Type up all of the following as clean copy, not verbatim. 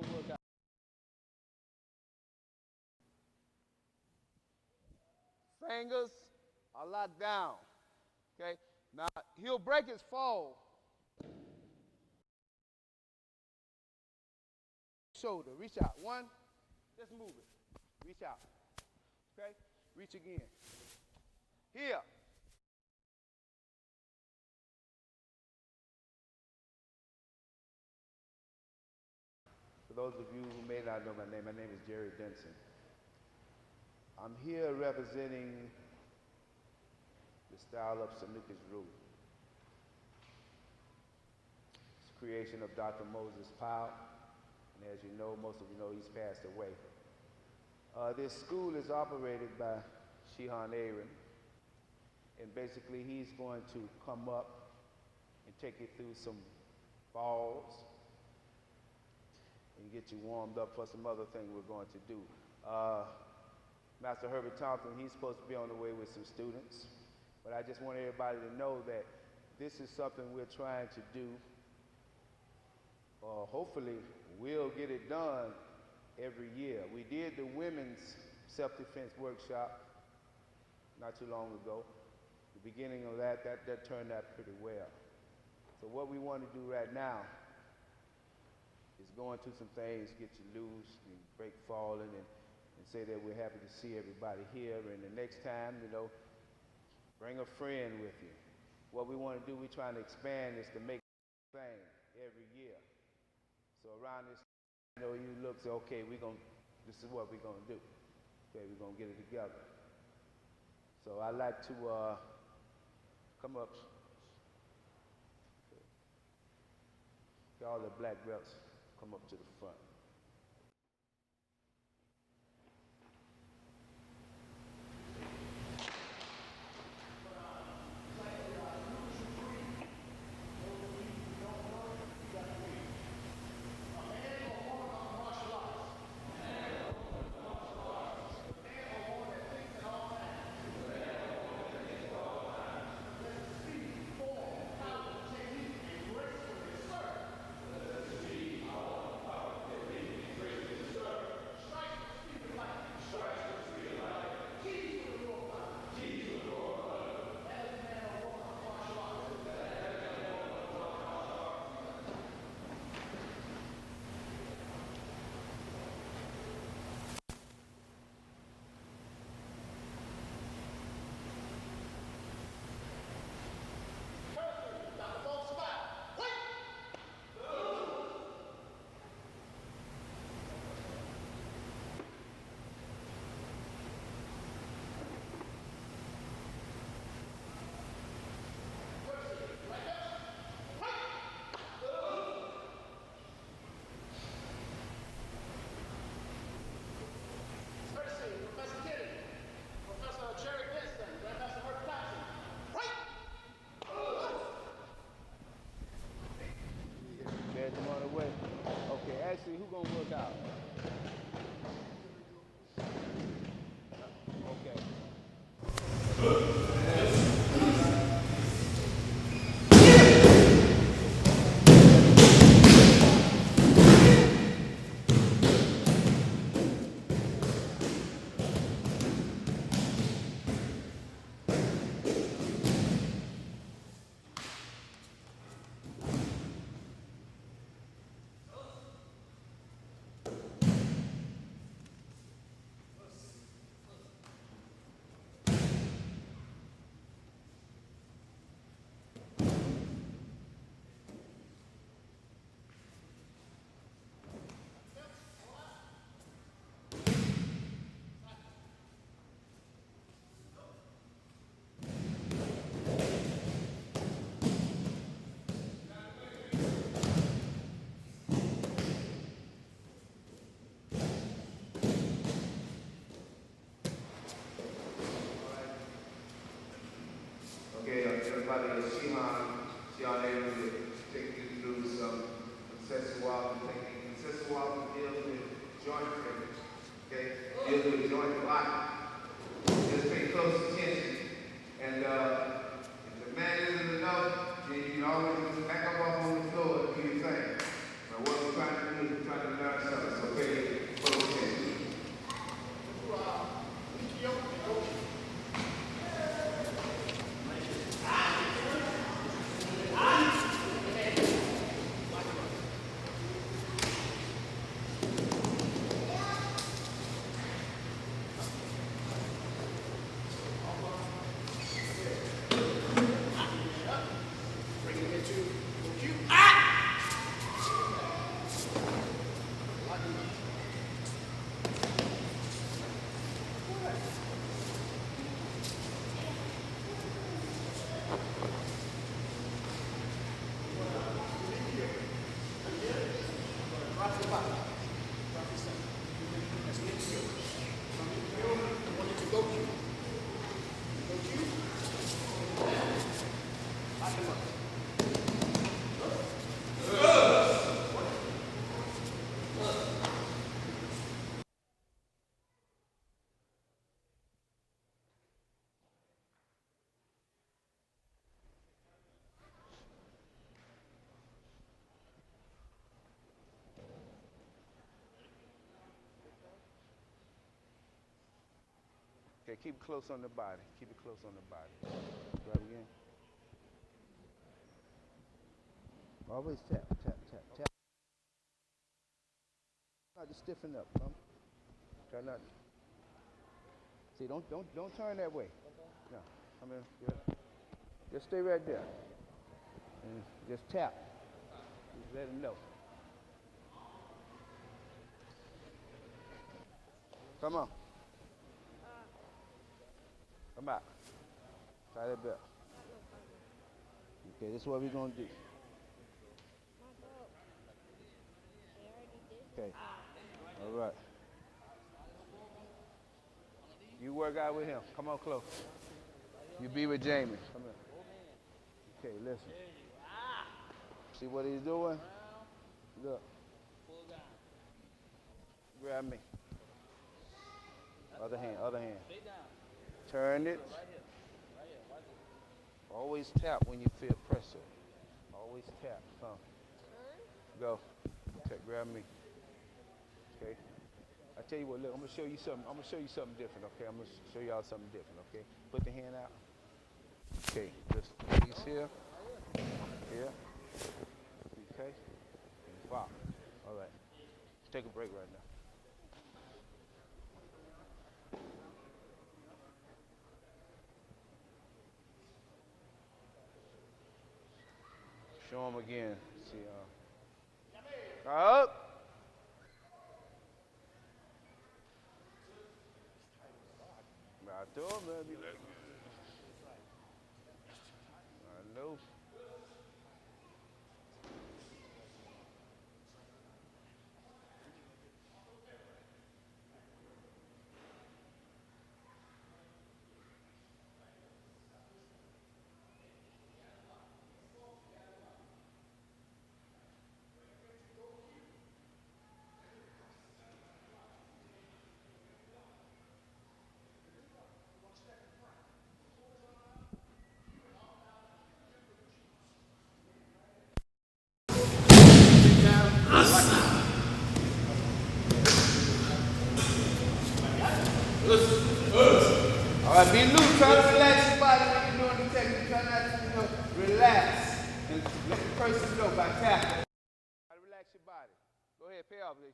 gonna work out. Fingers are locked down. Okay? Now he'll break his fall. Shoulder, reach out. One, just move it. Reach out. Okay? Reach again. Here. For those of you who may not know my name is Jerry Denson. I'm here representing the style of Sanuka's root. It's a creation of Dr. Moses Powell, and as you know, most of you know, he's passed away. This school is operated by Shihan Aaron, and basically he's going to come up and take you through some falls and get you warmed up for some other thing we're going to do. Master Herbert Thompson, he's supposed to be on the way with some students, but I just want everybody to know that this is something we're trying to do. Hopefully, we'll get it done every year. We did the women's self-defense workshop not too long ago. The beginning of that turned out pretty well. So what we want to do right now is go into some things, get you loose, and break falling, and say that we're happy to see everybody here. And the next time, you know, bring a friend with you. What we want to do, we're trying to expand is to make a thing every year. So around this, you know, you look, say, okay, this is what we're going to do. Okay, we're going to get it together. So I'd like to come up. Okay. All the black belts come up to the front. Actually, who's gonna work out? Okay. Everybody is Shihan able to take you through some consensual technique. Consensual deals with joint training, okay? Deals with joint locking. Just pay close attention. And if the man isn't enough, then you can always just back up off on the floor and do your thing. But what we're trying to do is we're trying to learn something. Okay, keep it close on the body. Keep it close on the body. Grab again. Always tap, tap, tap, tap. Not to stiffen up, come. Try not. See, don't turn that way. No, come in. Yeah. Just stay right there. And just tap. Just let him know. Come on. Come out. Try that belt. Okay, this is what we're gonna do. Okay. All right. You work out with him. Come on close. You be with Jamie. Come here. Okay, listen. See what he's doing? Look. Grab me. Other hand, other hand. Turn it. Always tap when you feel pressure. Always tap. Come. Go. Okay, grab me. Okay. I tell you what, look, I'm gonna show you something. I'm gonna show you something different, okay? I'm gonna show y'all something different, okay? Put the hand out. Okay, just release here. Here. Okay. And pop. All right. Let's take a break right now. Show them again. See, up. I told him that'd be like, I know. All right, be loose. Try to relax your body when you're doing the technique. Try not to, relax and let the person go by tapping. Try to relax your body. Go ahead, pay off, Lee.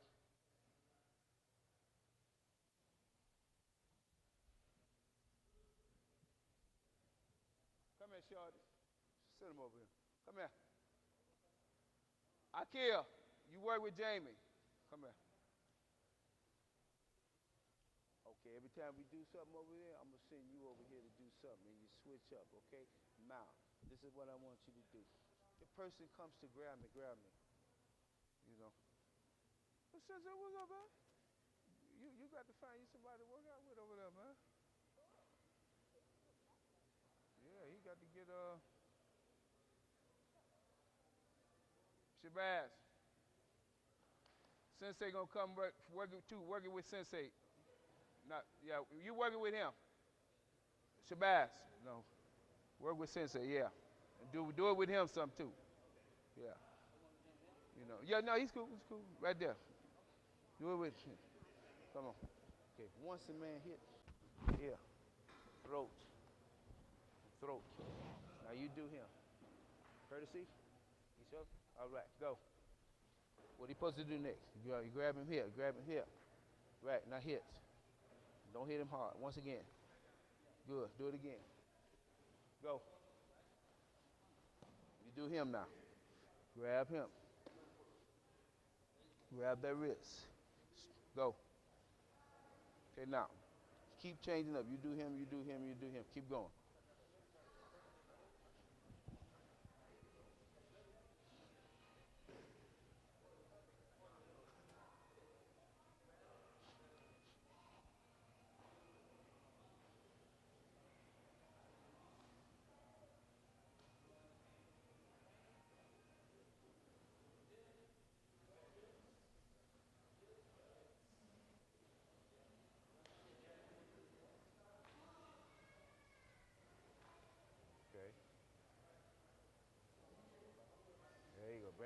Come here, Shorty. Sit him over here. Come here. Akil, you work with Jamie. Come here. Okay, every time we do something over there, I'm going to send you over here to do something, and you switch up, okay? Now, this is what I want you to do. The person comes to grab me, you know. What's up, man? You got to find you somebody to work out with over there, man. Yeah, he got to get, Shabazz. Sensei gonna come working with Sensei. Not, yeah, you working with him. Shabazz, no. Work with Sensei, yeah. And do it with him some too. Yeah. You know. Yeah, no, he's cool. Right there. Do it with him. Come on. Okay. Once a man hit, here. Throat. Now you do him. Courtesy? You sure? All right, go. What he supposed to do next? You grab him here. Right, now hit. Don't hit him hard. Once again. Good. Do it again. Go. You do him now. Grab him. Grab that wrist. Go. Okay, now. Keep changing up. You do him. Keep going.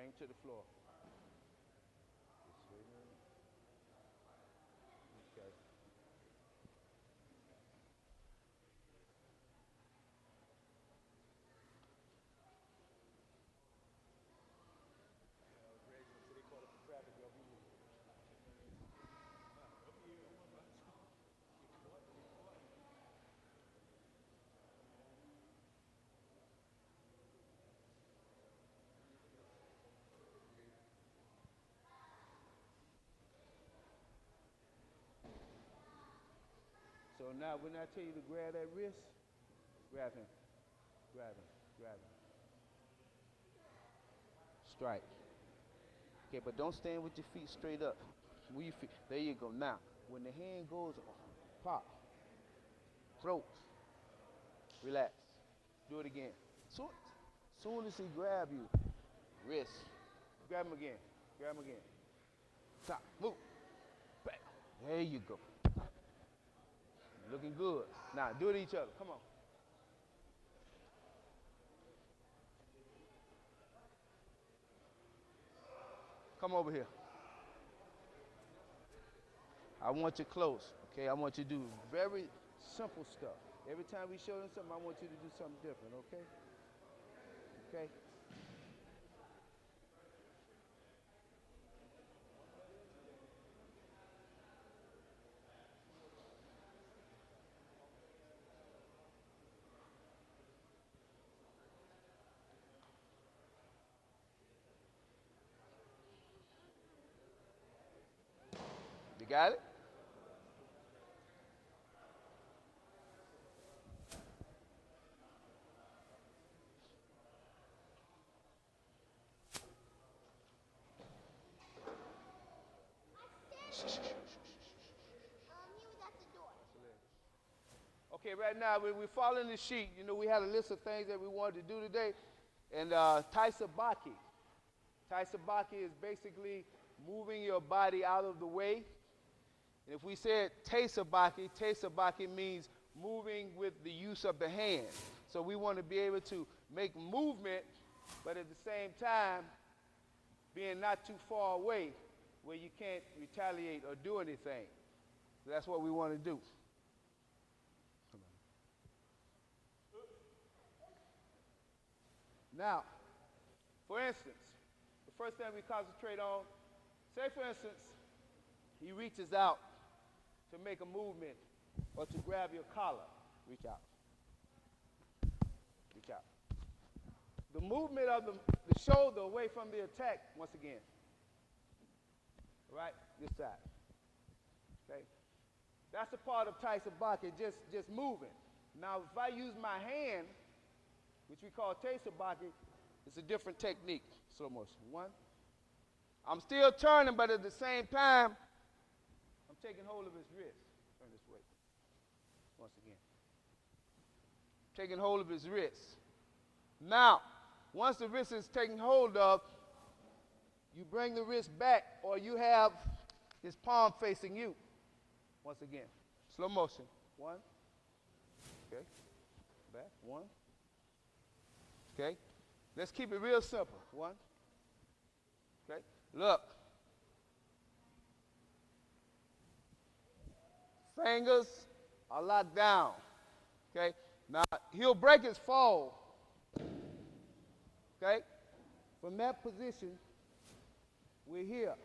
Bring him to the floor. Okay. So now when I tell you to grab that wrist, grab him, grab him, grab him. Strike. Okay, but don't stand with your feet straight up. Move your feet. There you go. Now, when the hand goes pop, throat, relax. Do it again. Soon as he grab you, wrist, grab him again. Grab him again. Stop. Move. Back. There you go. Looking good. Now, do it to each other. Come on. Come over here. I want you close, okay? I want you to do very simple stuff. Every time we show them something, I want you to do something different, okay? Okay? You got it? Okay, right now we're following the sheet. You know, we had a list of things that we wanted to do today. And Taisabaki. Taisabaki is basically moving your body out of the way. And if we said Taisabaki, Taisabaki means moving with the use of the hand. So we want to be able to make movement, but at the same time, being not too far away where you can't retaliate or do anything. So that's what we want to do. Now, for instance, the first thing we concentrate on, say for instance, he reaches out to make a movement or to grab your collar. Reach out. Reach out. The movement of the shoulder away from the attack, once again. Right? This side. Okay? That's a part of Taisabaki, just moving. Now, if I use my hand, which we call Taisabaki, it's a different technique. Slow motion. One. I'm still turning, but at the same time, I'm taking hold of his wrist. Turn this way. Once again. Taking hold of his wrist. Now, once the wrist is taken hold of, you bring the wrist back, or you have his palm facing you. Once again. Slow motion. One. Okay. Back. One. Okay. Let's keep it real simple. One. Okay. Look. Fingers are locked down. Okay. Now, he'll break his fall. Okay. From that position, we're here.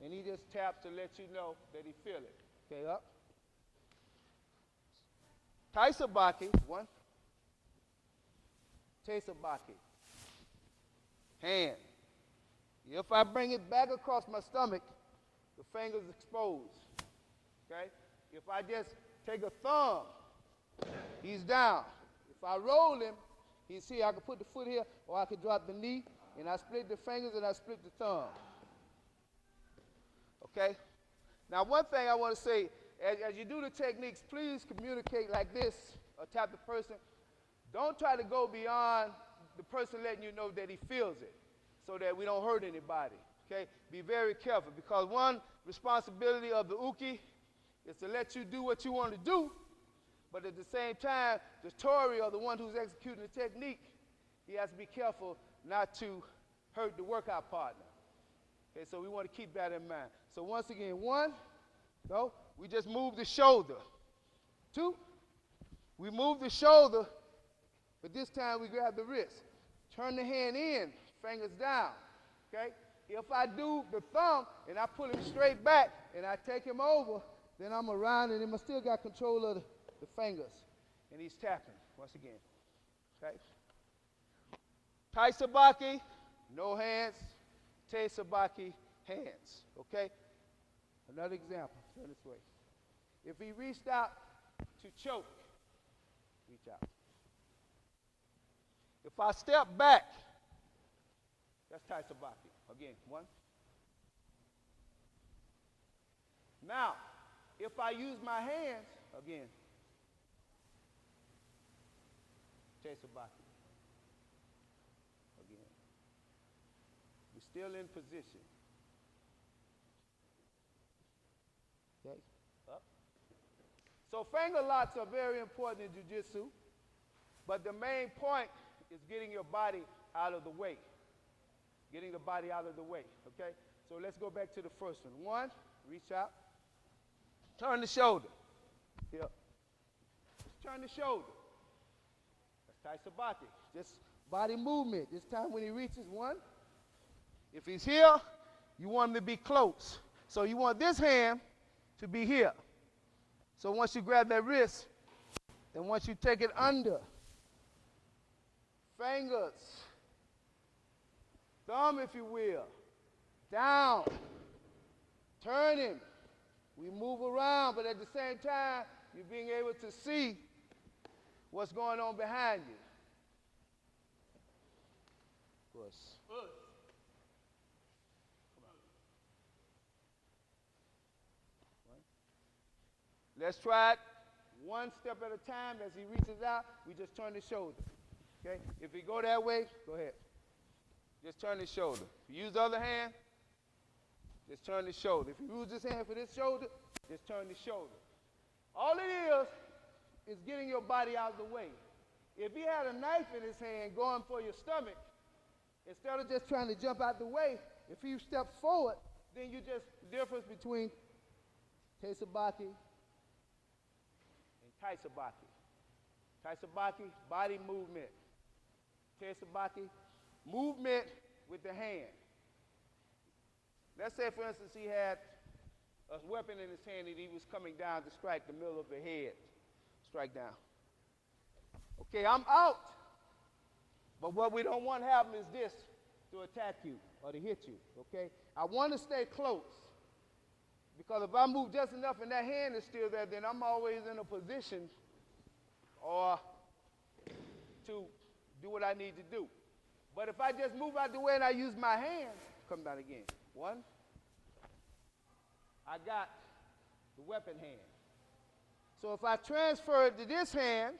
And he just taps to let you know that he feel it. Okay, up. Taisabaki. One. Taisabaki. Hand. If I bring it back across my stomach, the finger's exposed. Okay? If I just take a thumb, he's down. If I roll him, he's here. I can put the foot here, or I can drop the knee, and I split the fingers and I split the thumb. Okay? Now, one thing I want to say, as you do the techniques, please communicate like this, or tap the person. Don't try to go beyond the person letting you know that he feels it, so that we don't hurt anybody. Okay? Be very careful, because one responsibility of the uke is to let you do what you want to do, but at the same time, the tori, or the one who's executing the technique, he has to be careful not to hurt the workout partner. Okay, so we want to keep that in mind. So once again, 1, go. We just move the shoulder. 2, we move the shoulder, but this time we grab the wrist. Turn the hand in, fingers down, okay? If I do the thumb and I pull him straight back and I take him over, then I'm around and him. I still got control of the fingers. And he's tapping, once again, okay? Tai Sabaki, no hands. Te Sabaki, hands, okay? Another example, turn this way. If he reached out to choke, reach out. If I step back, that's Tai Sabaki. Again, 1. Now, if I use my hands, again, Te Sabaki. Again. We're still in position. Okay, up. So finger locks are very important in jiu-jitsu, but the main point is getting your body out of the way. Getting the body out of the way, okay? So let's go back to the first one. 1, reach out. Turn the shoulder. Here. Just turn the shoulder. That's Tai Sabaki. Just body movement. This time when he reaches 1, if he's here, you want him to be close. So you want this hand to be here. So once you grab that wrist, then once you take it under, fingers, thumb if you will, down, turn him. We move around, but at the same time, you're being able to see what's going on behind you. Push. Let's try it 1 step at a time. As he reaches out, we just turn the shoulder. Okay? If we go that way, go ahead. Just turn the shoulder. If you use the other hand, just turn the shoulder. If you use this hand for this shoulder, just turn the shoulder. All it is getting your body out of the way. If he had a knife in his hand going for your stomach, instead of just trying to jump out the way, if he steps forward, then you just, the difference between Te Sabaki and Tai Sabaki. Tai Sabaki, body movement. Te Sabaki, movement with the hand. Let's say, for instance, he had a weapon in his hand and he was coming down to strike the middle of the head. Strike down. Okay, I'm out. But what we don't want to happen is this, to attack you or to hit you, okay? I want to stay close. Because if I move just enough and that hand is still there, then I'm always in a position or to do what I need to do. But if I just move out the way and I use my hand, come down again. 1, I got the weapon hand. So if I transfer it to this hand,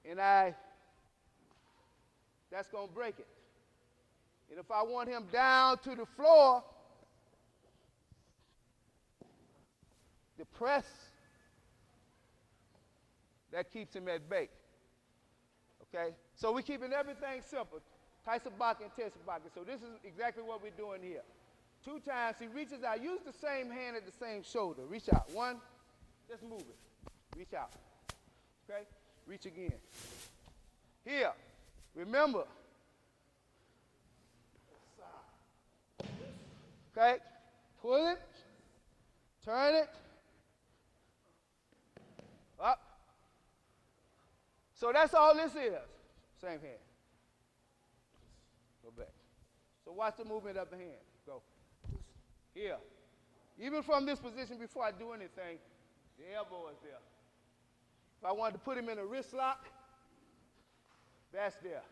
and that's going to break it. And if I want him down to the floor, the press, that keeps him at bay. Okay? So we're keeping everything simple. Tai Sabaki and Te Sabaki. So this is exactly what we're doing here. 2 times, he reaches out. Use the same hand at the same shoulder. Reach out. 1, just move it. Reach out. Okay? Reach again. Here, remember. Okay? Pull it. Turn it. Up. So that's all this is. Same hand. Go back. So watch the movement of the hand. Go. Here. Even from this position, before I do anything, the elbow is there. If I wanted to put him in a wrist lock, that's there.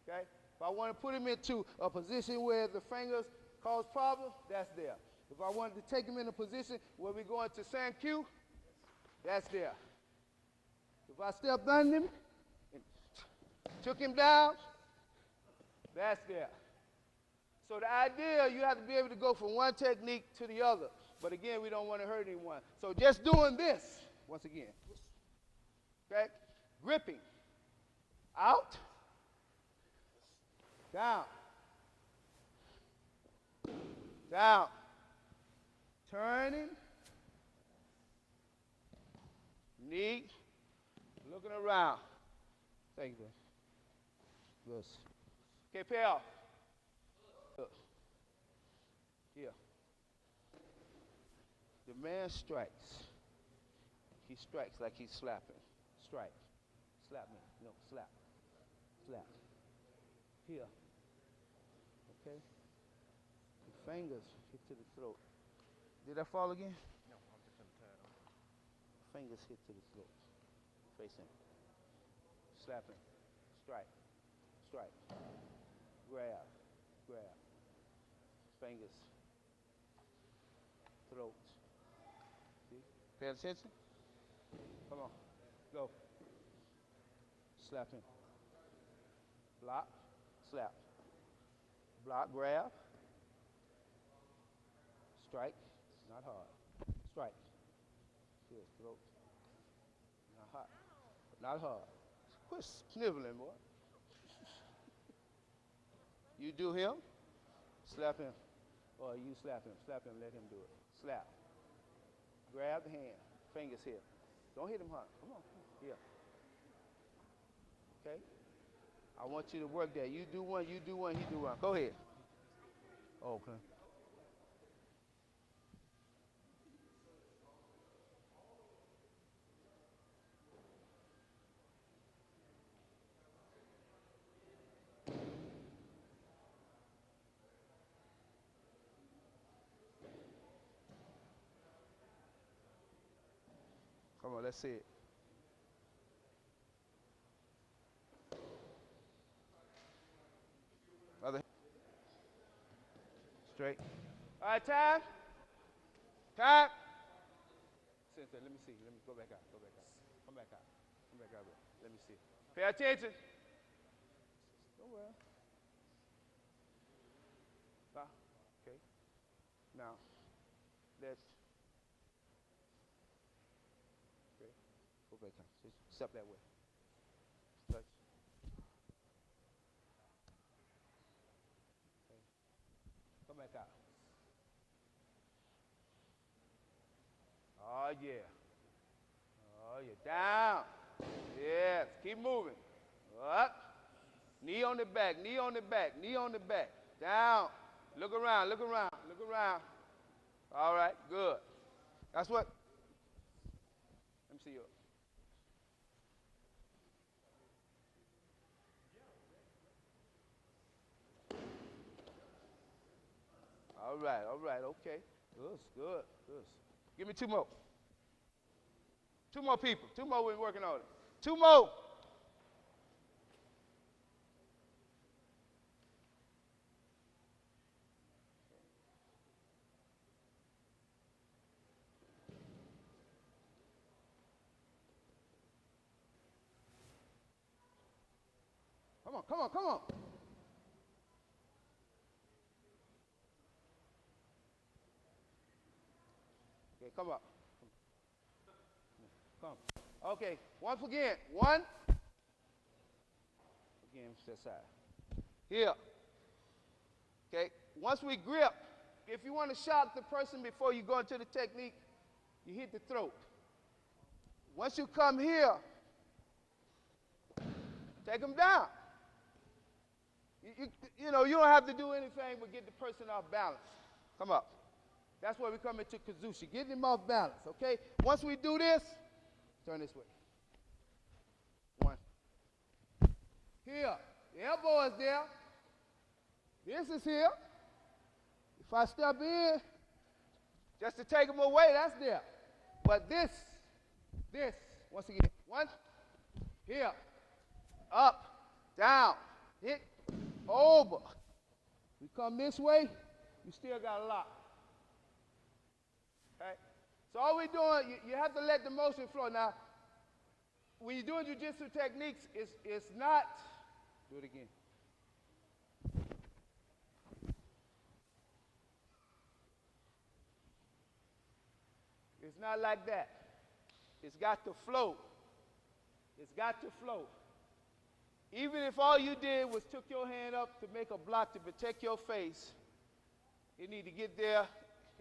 Okay? If I want to put him into a position where the fingers cause problems, that's there. If I wanted to take him in a position where we go into San-Q, that's there. If I stepped under him and took him down, that's there. So the idea, you have to be able to go from one technique to the other. But again, we don't want to hurt anyone. So just doing this, once again. Okay? Gripping. Out, Down. Down. Turning. Knee. Looking around. Thank you, man. Good. Okay, pay off. Look. Here. The man strikes. He strikes like he's slapping. Strike. Slap me. No, slap. Slap. Here. Okay? The fingers hit to the throat. Did I fall again? No, I'm just going to turn on. Fingers hit to the throat. Face him. Slap him. Strike. Strike. Grab. Grab. Fingers. Throat. See? Pay attention. Come on. Go. Slap him. Block. Slap. Block. Grab. Strike. Not hard. Strike. Good. Throat. Not hot. Not hard. Quit sniveling, boy. You do him. Slap him. Or you slap him. Slap him. Let him do it. Slap. Grab the hand. Fingers here. Don't hit him hard. Come on. Here. Okay? I want you to work that. You do one, you do one, he do one. Go ahead. Okay. Come on, let's see it. Other. Straight. All right, time. Time. Cynthia, let me see. Let me go back out. Go back out. Come back out. Come back out. Let me see. Pay attention. Don't worry. Okay. Now, let's. Okay. Go back out. Just step that way. Touch. Okay. Come back out. Oh, yeah. Oh, yeah. Down. Yes. Keep moving. Up. Knee on the back. Knee on the back. Knee on the back. Down. Look around. Look around. Look around. All right. Good. That's what. Let me see you. All right. All right. Okay. Good. Good. Good. Give me two more. Two more people. Two more we're working on it. Two more. Come on, come on, come on. Okay, come up. Come. Okay, once again. One. Again, that side. Here. Okay, once we grip, if you want to shock the person before you go into the technique, you hit the throat. Once you come here, take them down. You know, you don't have to do anything but get the person off balance. Come up. That's where we come into Kazushi. Get him off balance, okay? Once we do this, turn this way. One. Here. The elbow is there. This is here. If I step in, just to take him away, that's there. But this, once again. One. Here. Up. Down. Hit. Over. We come this way, you still got a lock. Okay? So all we're doing, you have to let the motion flow. Now, when you're doing jiu-jitsu techniques, it's not, do it again. It's not like that. It's got to flow. It's got to flow. Even if all you did was took your hand up to make a block to protect your face, you need to get there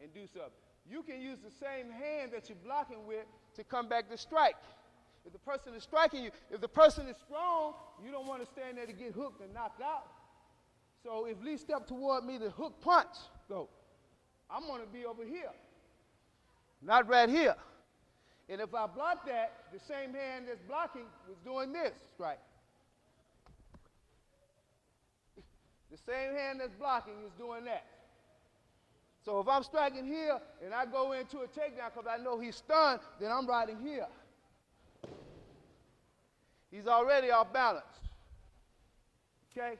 and do something. You can use the same hand that you're blocking with to come back to strike. If the person is striking you, if the person is strong, you don't want to stand there to get hooked and knocked out. So if Lee stepped toward me to hook punch, go. I'm going to be over here, not right here. And if I block that, the same hand that's blocking was doing this, strike. The same hand that's blocking is doing that. So if I'm striking here and I go into a takedown because I know he's stunned, then I'm riding here. He's already off balance. Okay?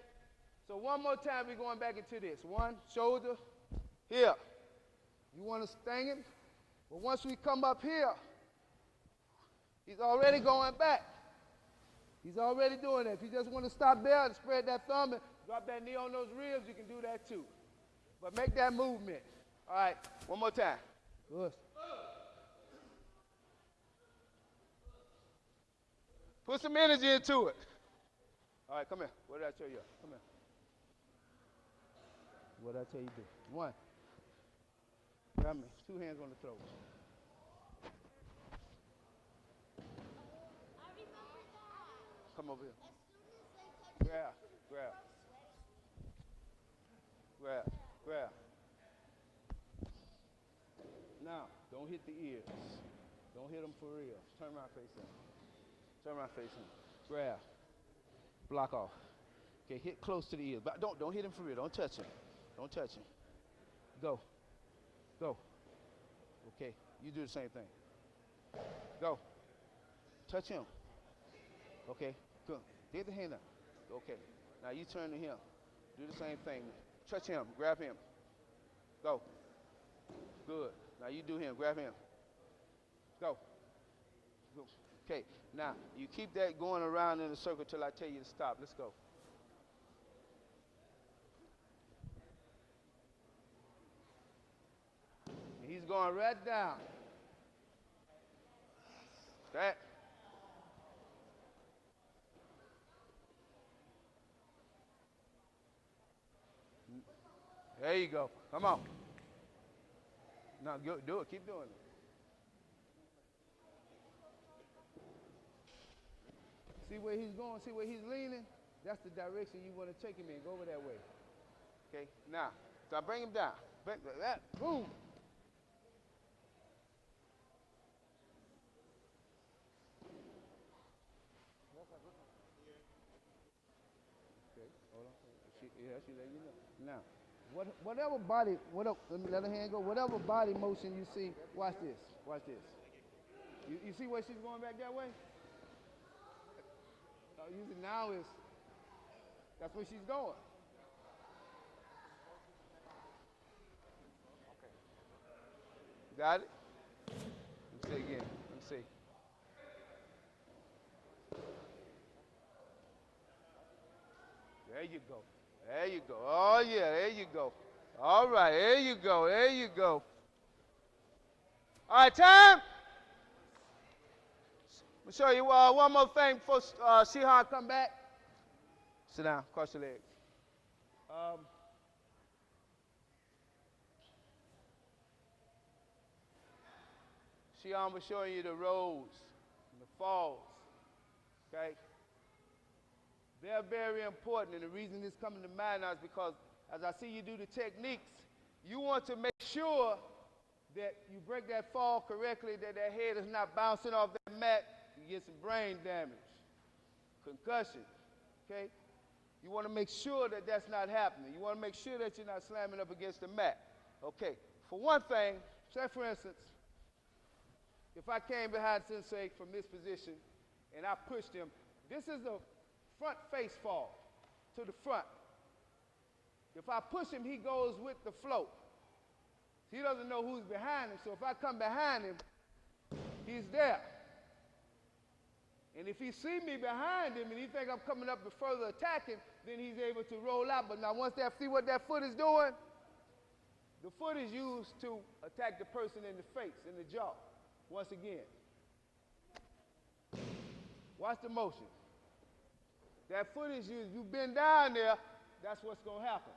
So one more time, we're going back into this. One, shoulder, here. You want to sting him? But once we come up here, he's already going back. He's already doing that. If you just want to stop there and spread that thumb and drop that knee on those ribs, you can do that too. But make that movement. All right, one more time. Good. Put some energy into it. All right, come here. What did I tell you? Come here. What did I tell you to do? One. Grab me. 2 hands on the throat. Come over here. Grab, grab. Grab, grab. Now, don't hit the ears. Don't hit them for real. Turn around, face him. Turn around, face him. Grab. Block off. Okay, hit close to the ears. But don't hit him for real. Don't touch him. Don't touch him. Go. Go. Okay, you do the same thing. Go. Touch him. Okay, good. Get the hand up. Okay. Now you turn to him. Do the same thing. Touch him. Grab him. Go. Good. Now you do him. Grab him. Go. Okay. Now you keep that going around in a circle till I tell you to stop. Let's go. And he's going right down. That. There you go. Come on. Now do it. Keep doing it. See where he's going? See where he's leaning? That's the direction you want to take him in. Go over that way. Okay? Now, so I bring him down. Bring that. Boom. Okay, hold on. She let you know. Now, whatever body, let me let her hand go. Whatever body motion you see, watch this. Watch this. You see where she's going back that way? Usually now is, that's where she's going. Got it? Let me see again. Let me see. There you go. There you go. Oh, yeah, there you go. All right, there you go. There you go. All right, time. Let me show you one more thing before Shihan come back. Sit down, cross your legs. Shihan was showing you the rows and the falls, okay? They're very important, and the reason this coming to mind now is because as I see you do the techniques, you want to make sure that you break that fall correctly, that head is not bouncing off that mat. You get some brain damage, concussion, okay? You want to make sure that that's not happening. You want to make sure that you're not slamming up against the mat. Okay, for one thing, say for instance, if I came behind Sensei from this position and I pushed him, this is a front face fall to the front. If I push him, he goes with the flow. He doesn't know who's behind him, so if I come behind him, he's there. And if he see me behind him and he think I'm coming up to further attack him, then he's able to roll out. But now once see what that foot is doing? The foot is used to attack the person in the face, in the jaw. Once again. Watch the motion. That foot is you bend down there, that's what's going to happen.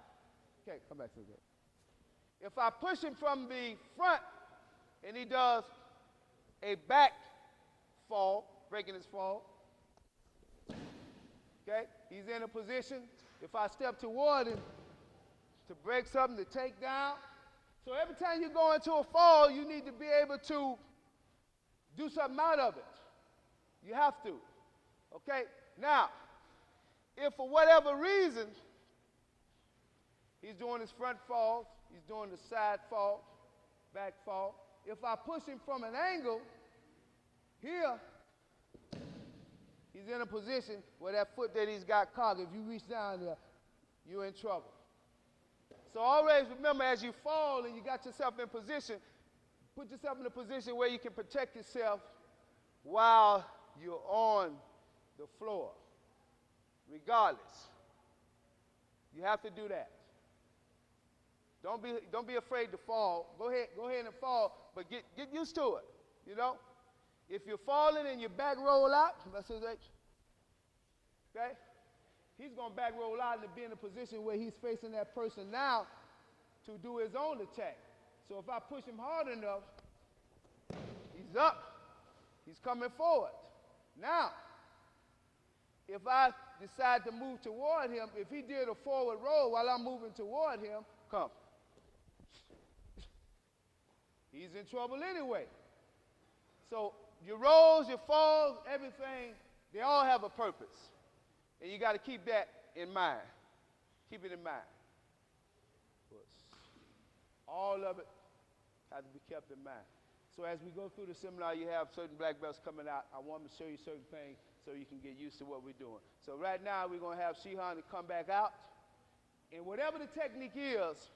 Okay, come back to that. If I push him from the front and he does a back fall, breaking his fall, okay, he's in a position. If I step toward him to break something, to take down. So every time you go into a fall, you need to be able to do something out of it. You have to. Okay? Now, if for whatever reason he's doing his front fall, he's doing the side fall, back fall, if I push him from an angle, here, he's in a position where that foot that he's got caught, if you reach down there, you're in trouble. So always remember, as you fall and you got yourself in position, put yourself in a position where you can protect yourself while you're on the floor, regardless. You have to do that. Don't be afraid to fall. Go ahead and fall, but get used to it, you know? If you're falling and your back roll out, okay? He's going to back roll out and be in a position where he's facing that person now to do his own attack. So if I push him hard enough, he's up. He's coming forward. Now, if I decide to move toward him, if he did a forward roll while I'm moving toward him, come. He's in trouble anyway. So your rolls, your falls, everything, they all have a purpose. And you got to keep that in mind. Keep it in mind. All of it has to be kept in mind. So as we go through the seminar, you have certain black belts coming out. I want to show you certain things so you can get used to what we're doing. So right now, we're going to have Shihan to come back out. And whatever the technique is,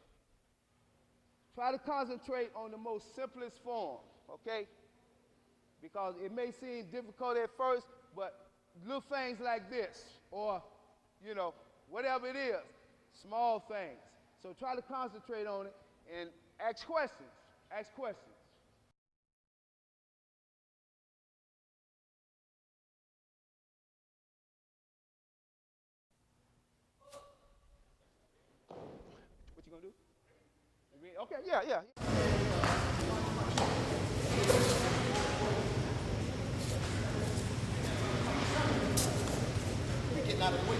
try to concentrate on the most simplest form, okay? Because it may seem difficult at first, but little things like this, or, you know, whatever it is, small things. So try to concentrate on it and ask questions. Ask questions. What you gonna do? Okay, yeah. We're getting out of the way.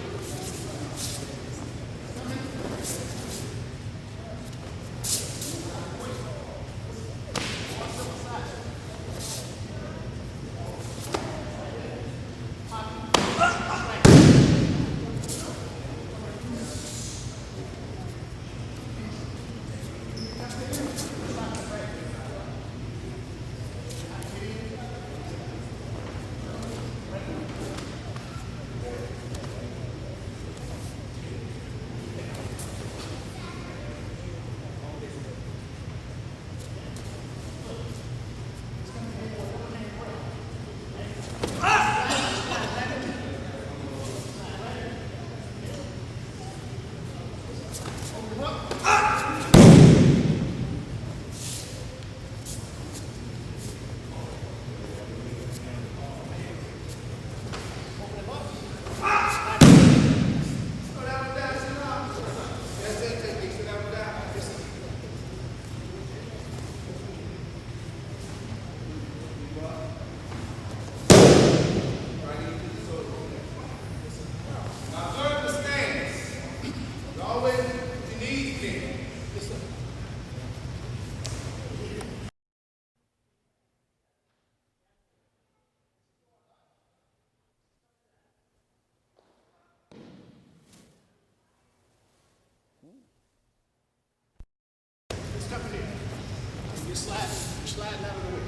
You're sliding out of the way.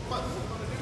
What we're going to do?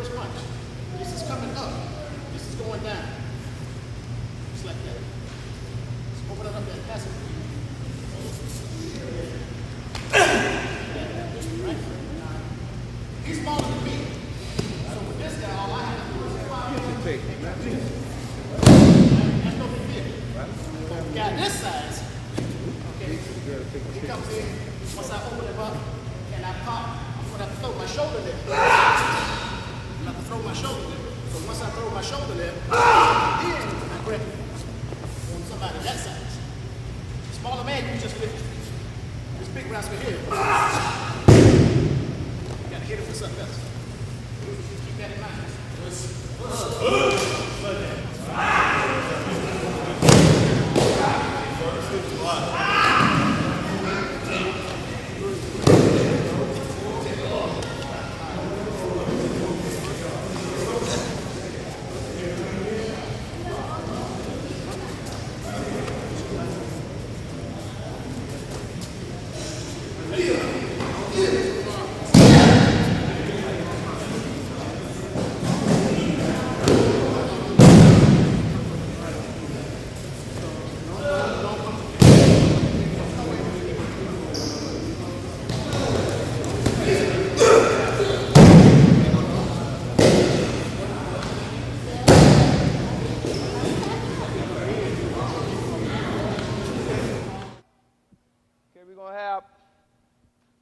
first punch. This is coming up. This is going down. Just like that. Just open it up and pass it. Right? He's smaller than me. So with this guy, all I have to do is that's no big deal. But we got this size. Okay. He comes in. Once I open him up and I pop, I'm gonna have to throw my shoulder there. I'm gonna have to throw my shoulder there. So once I throw my shoulder there, then I grab it on somebody that size. Smaller man, you just lift this big rascal here. You gotta hit it for something else. Keep that in mind.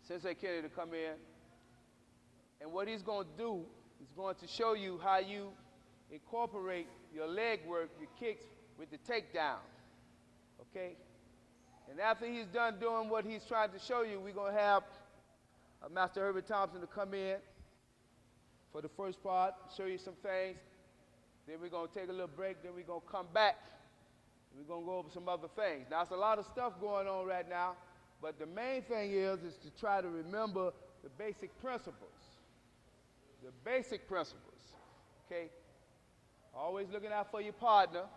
Sensei Kenny to come in, and what he's going to do is going to show you how you incorporate your leg work, your kicks, with the takedown, okay? And after he's done doing what he's trying to show you, we're going to have Master Herbert Thompson to come in for the first part, show you some things, then we're going to take a little break, then we're going to come back, and we're going to go over some other things. Now, there's a lot of stuff going on right now, but the main thing is to try to remember the basic principles. The basic principles, okay? Always looking out for your partner,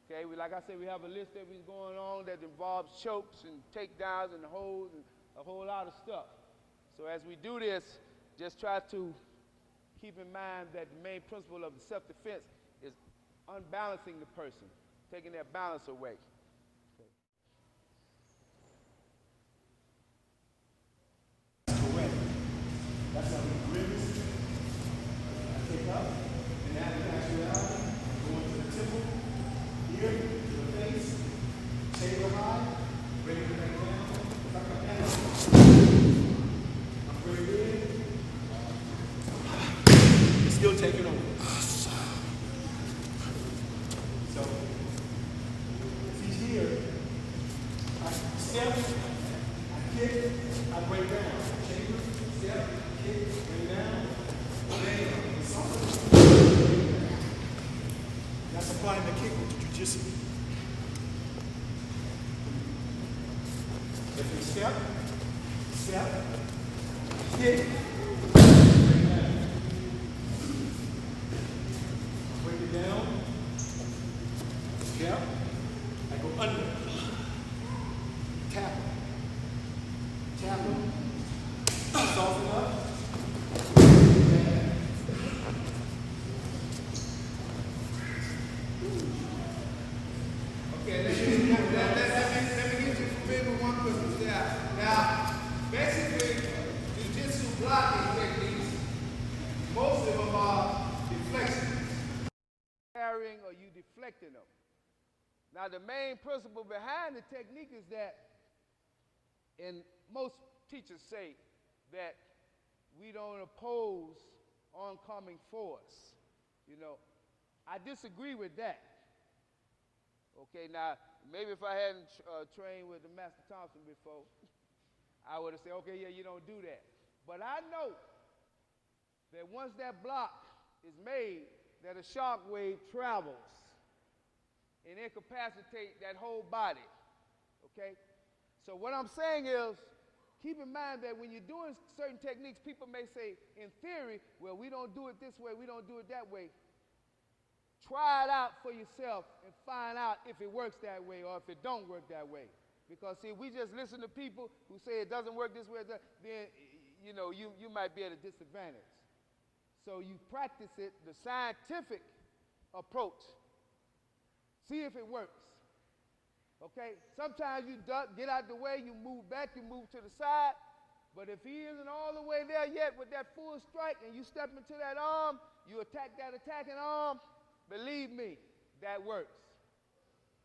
okay? Like I said, we have a list that is going on that involves chokes and takedowns and holds and a whole lot of stuff. So as we do this, just try to keep in mind that the main principle of the self-defense is unbalancing the person, taking their balance away. That's how we grimace. I take up, and now the actuality, going to the temple, here, to the face, table high, bring it back down, tuck my down. I'm very good. It's still taking over. So, if he's here, I step, I kick, I break down. Chamber, step, bring down, bang, that's applying the kick with jiu-jitsu. If we step, kick, bring down. Break it down, step, I go under, tap him, soften up. Okay, let me get you familiar with one question there. Now, basically, jiu-jitsu blocking techniques, most of them are deflections. Carrying or you deflecting them. Now, the main principle behind the technique is that, and most teachers say that we don't oppose oncoming force. You know, I disagree with that. Okay, now, maybe if I hadn't trained with the Master Thompson before, I would have said, okay, yeah, you don't do that. But I know that once that block is made, that a shock wave travels and incapacitate that whole body, okay? So what I'm saying is, keep in mind that when you're doing certain techniques, people may say, in theory, well, we don't do it this way, we don't do it that way. Try it out for yourself and find out if it works that way or if it don't work that way. Because, see, we just listen to people who say it doesn't work this way, then, you know, you might be at a disadvantage. So you practice it, the scientific approach. See if it works. Okay? Sometimes you duck, get out the way, you move back, you move to the side. But if he isn't all the way there yet with that full strike and you step into that arm, you attack that attacking arm, believe me, that works.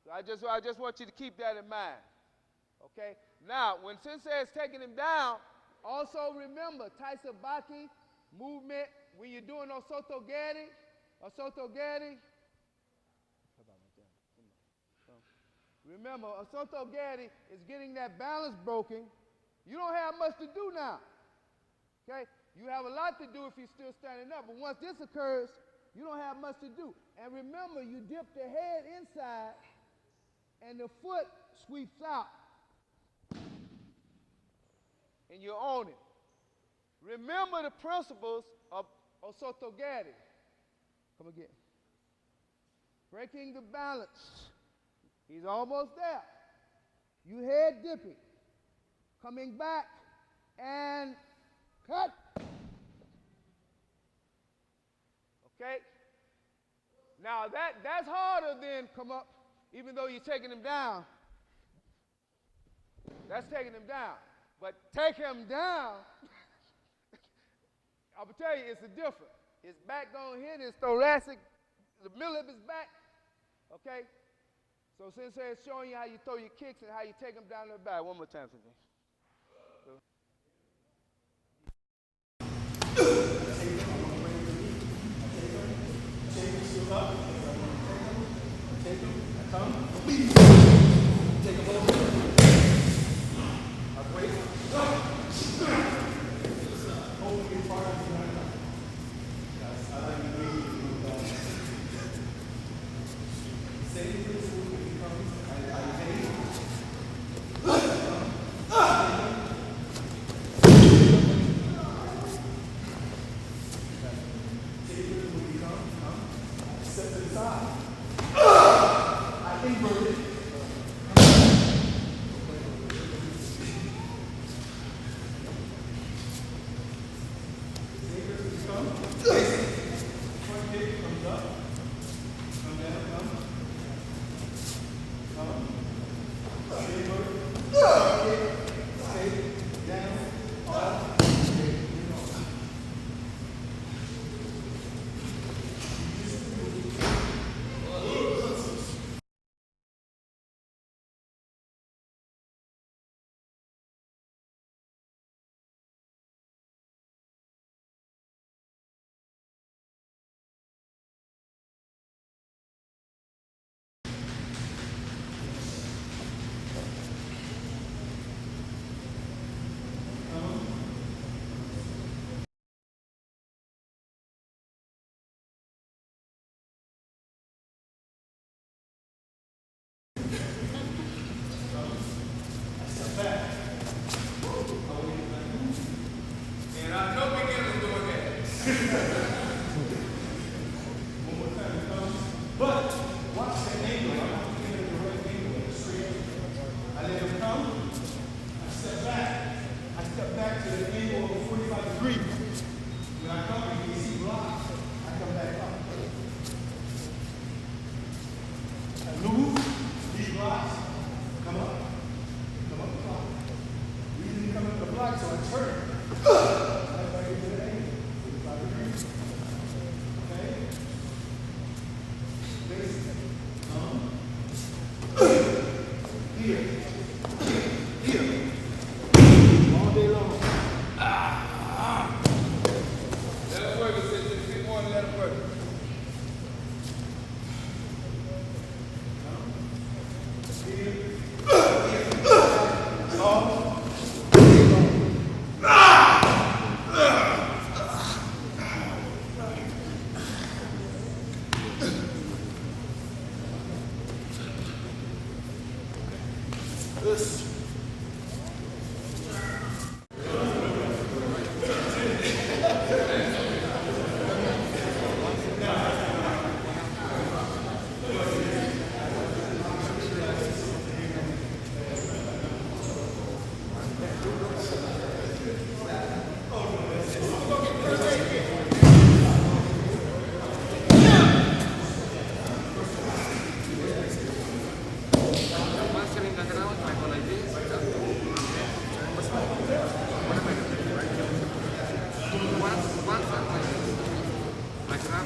So I just want you to keep that in mind. Okay? Now, when Sensei is taking him down, also remember Taisabaki movement when you're doing Osoto Geri. Remember, Osoto Geri is getting that balance broken. You don't have much to do now. Okay? You have a lot to do if you're still standing up. But once this occurs, you don't have much to do. And remember, you dip the head inside and the foot sweeps out. And you own it. Remember the principles of Osoto Geri. Come again. Breaking the balance. He's almost there. You head dipping. Coming back and cut. Okay? Now that's harder than come up, even though you're taking him down. That's taking him down. But take him down, I'm going to tell you, it's a difference. His back going to hit his thoracic, the middle of his back. Okay? So Sensei is showing you how you throw your kicks and how you take them down to the back. One more time, Sensei. One side like that.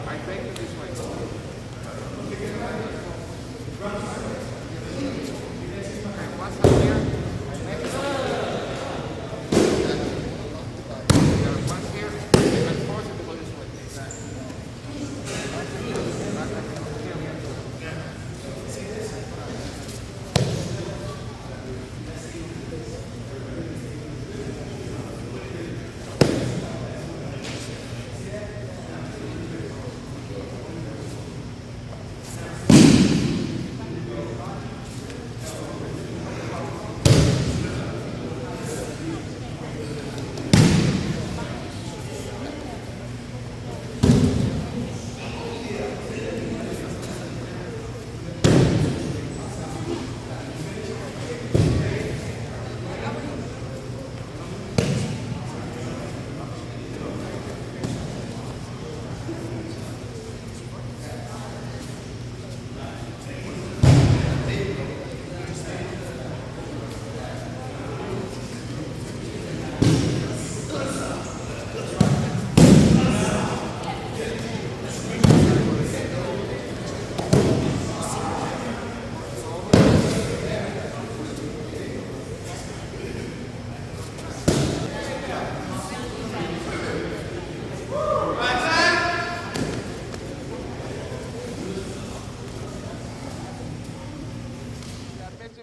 I take it this way. Okay, one side here. Next. One here. And force it to go this way.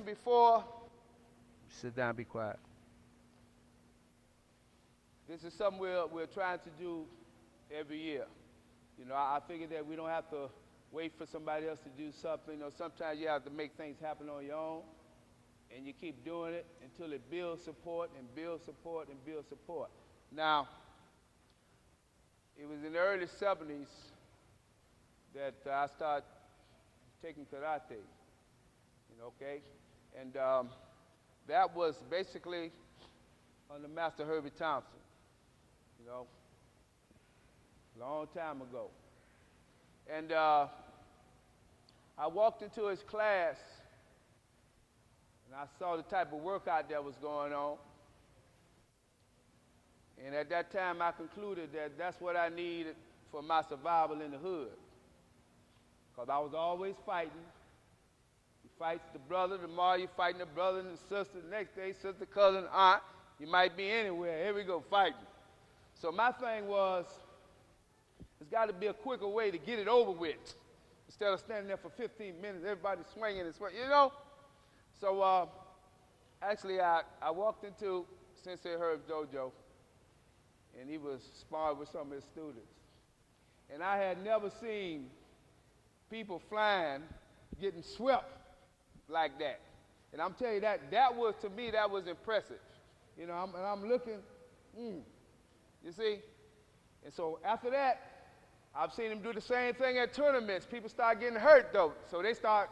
Before, sit down, be quiet. This is something we're trying to do every year. You know, I figure that we don't have to wait for somebody else to do something. You know, sometimes you have to make things happen on your own, and you keep doing it until it builds support and builds support and builds support. Now, it was in the early 70s that I started taking karate, okay? And that was basically under Master Herbie Thompson, a long time ago. And I walked into his class, and I saw the type of workout that was going on. And at that time, I concluded that that's what I needed for my survival in the hood. Because I was always fighting. You fight the brother, tomorrow you're fighting the brother and the sister, the next day, sister, cousin, aunt. You might be anywhere. Here we go, fighting. So my thing was, there's got to be a quicker way to get it over with. Instead of standing there for 15 minutes, everybody swinging and swinging, So actually, I walked into Sensei Herb's dojo, and he was sparring with some of his students. And I had never seen people flying, getting swept like that. And I'm telling you, that was, to me, that was impressive. And I'm looking, you see? And so after that, I've seen him do the same thing at tournaments. People start getting hurt, though, so they start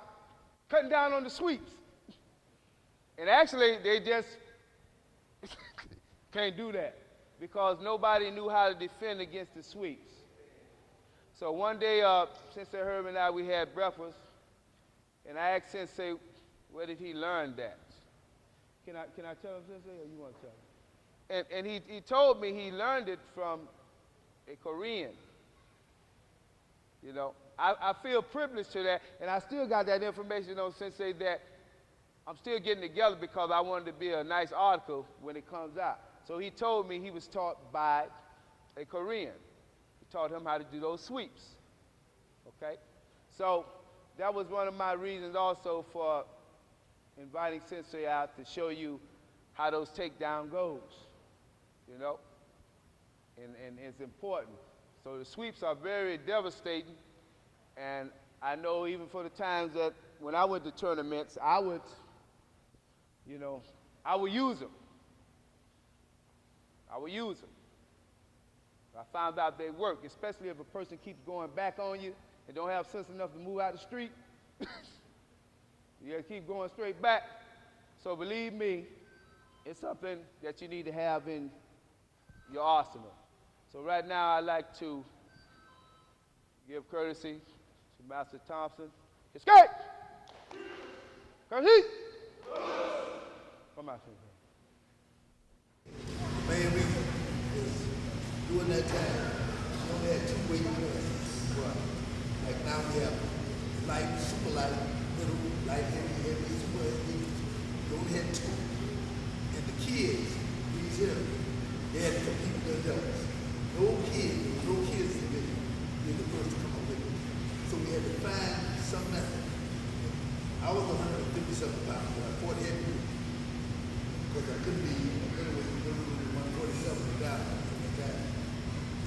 cutting down on the sweeps. And actually, they just can't do that because nobody knew how to defend against the sweeps. So one day, Sensei Herb and I, we had breakfast, and I asked Sensei, where did he learn that? Can I tell him, Sensei, or you want to tell him? And he told me he learned it from a Korean. I feel privileged to that, and I still got that information on Sensei that I'm still getting together because I wanted to be a nice article when it comes out. So he told me he was taught by a Korean. He taught him how to do those sweeps, okay? So that was one of my reasons also for inviting Sensei out to show you how those takedown goes, and it's important. So the sweeps are very devastating, and I know even for the times that when I went to tournaments, I would use them. I found out they work, especially if a person keeps going back on you and don't have sense enough to move out the street. You gotta keep going straight back. So believe me, it's something that you need to have in your arsenal. So right now I'd like to give courtesy to Master Thompson. Escape! Courtesy! Come out here. Man, during that time, we only had 2 weight classes. Right. Like now we have light, super light, middle, light, heavy, super heavy. We only had 2. And the kids, these here, they had to compete with their adults. No kids in the You're the first to come up with it. So we had to find some method. I was 157 pounds, but I fought heavy because I couldn't be middleweight 147 down like that.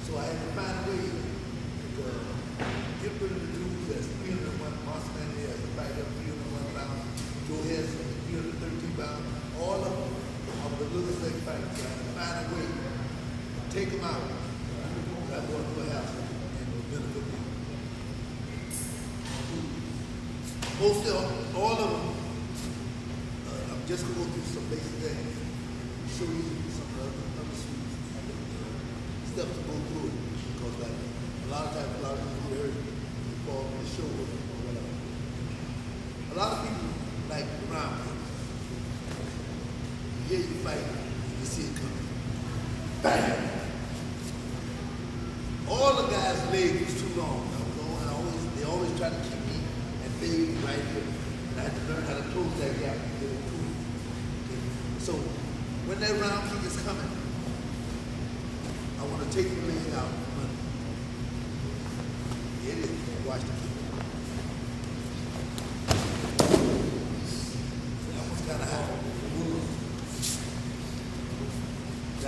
So I had to find a way to get rid of the dudes that's 301 Marcus Manley has to fight up 301 pounds, Joe Henson 313 pounds, all of them are the little leg fighters. So I had to find a way to take them out. I go into a house and it will benefit me. Most of all of them, I'm just going to go through some basic things, show you some other steps to go through it. Because like a lot of times, a lot of people get hurt, they fall on the show or whatever. A lot of people like around me. You hear you fight, you see it coming. Bam! All the guys' legs was too long. They always try to keep me at bay right here. And I had to learn how to close that gap and get it through. Okay. So when that round kick is coming, I want to take the leg out and run. Here it is. Watch the kick. That one's kind of high. If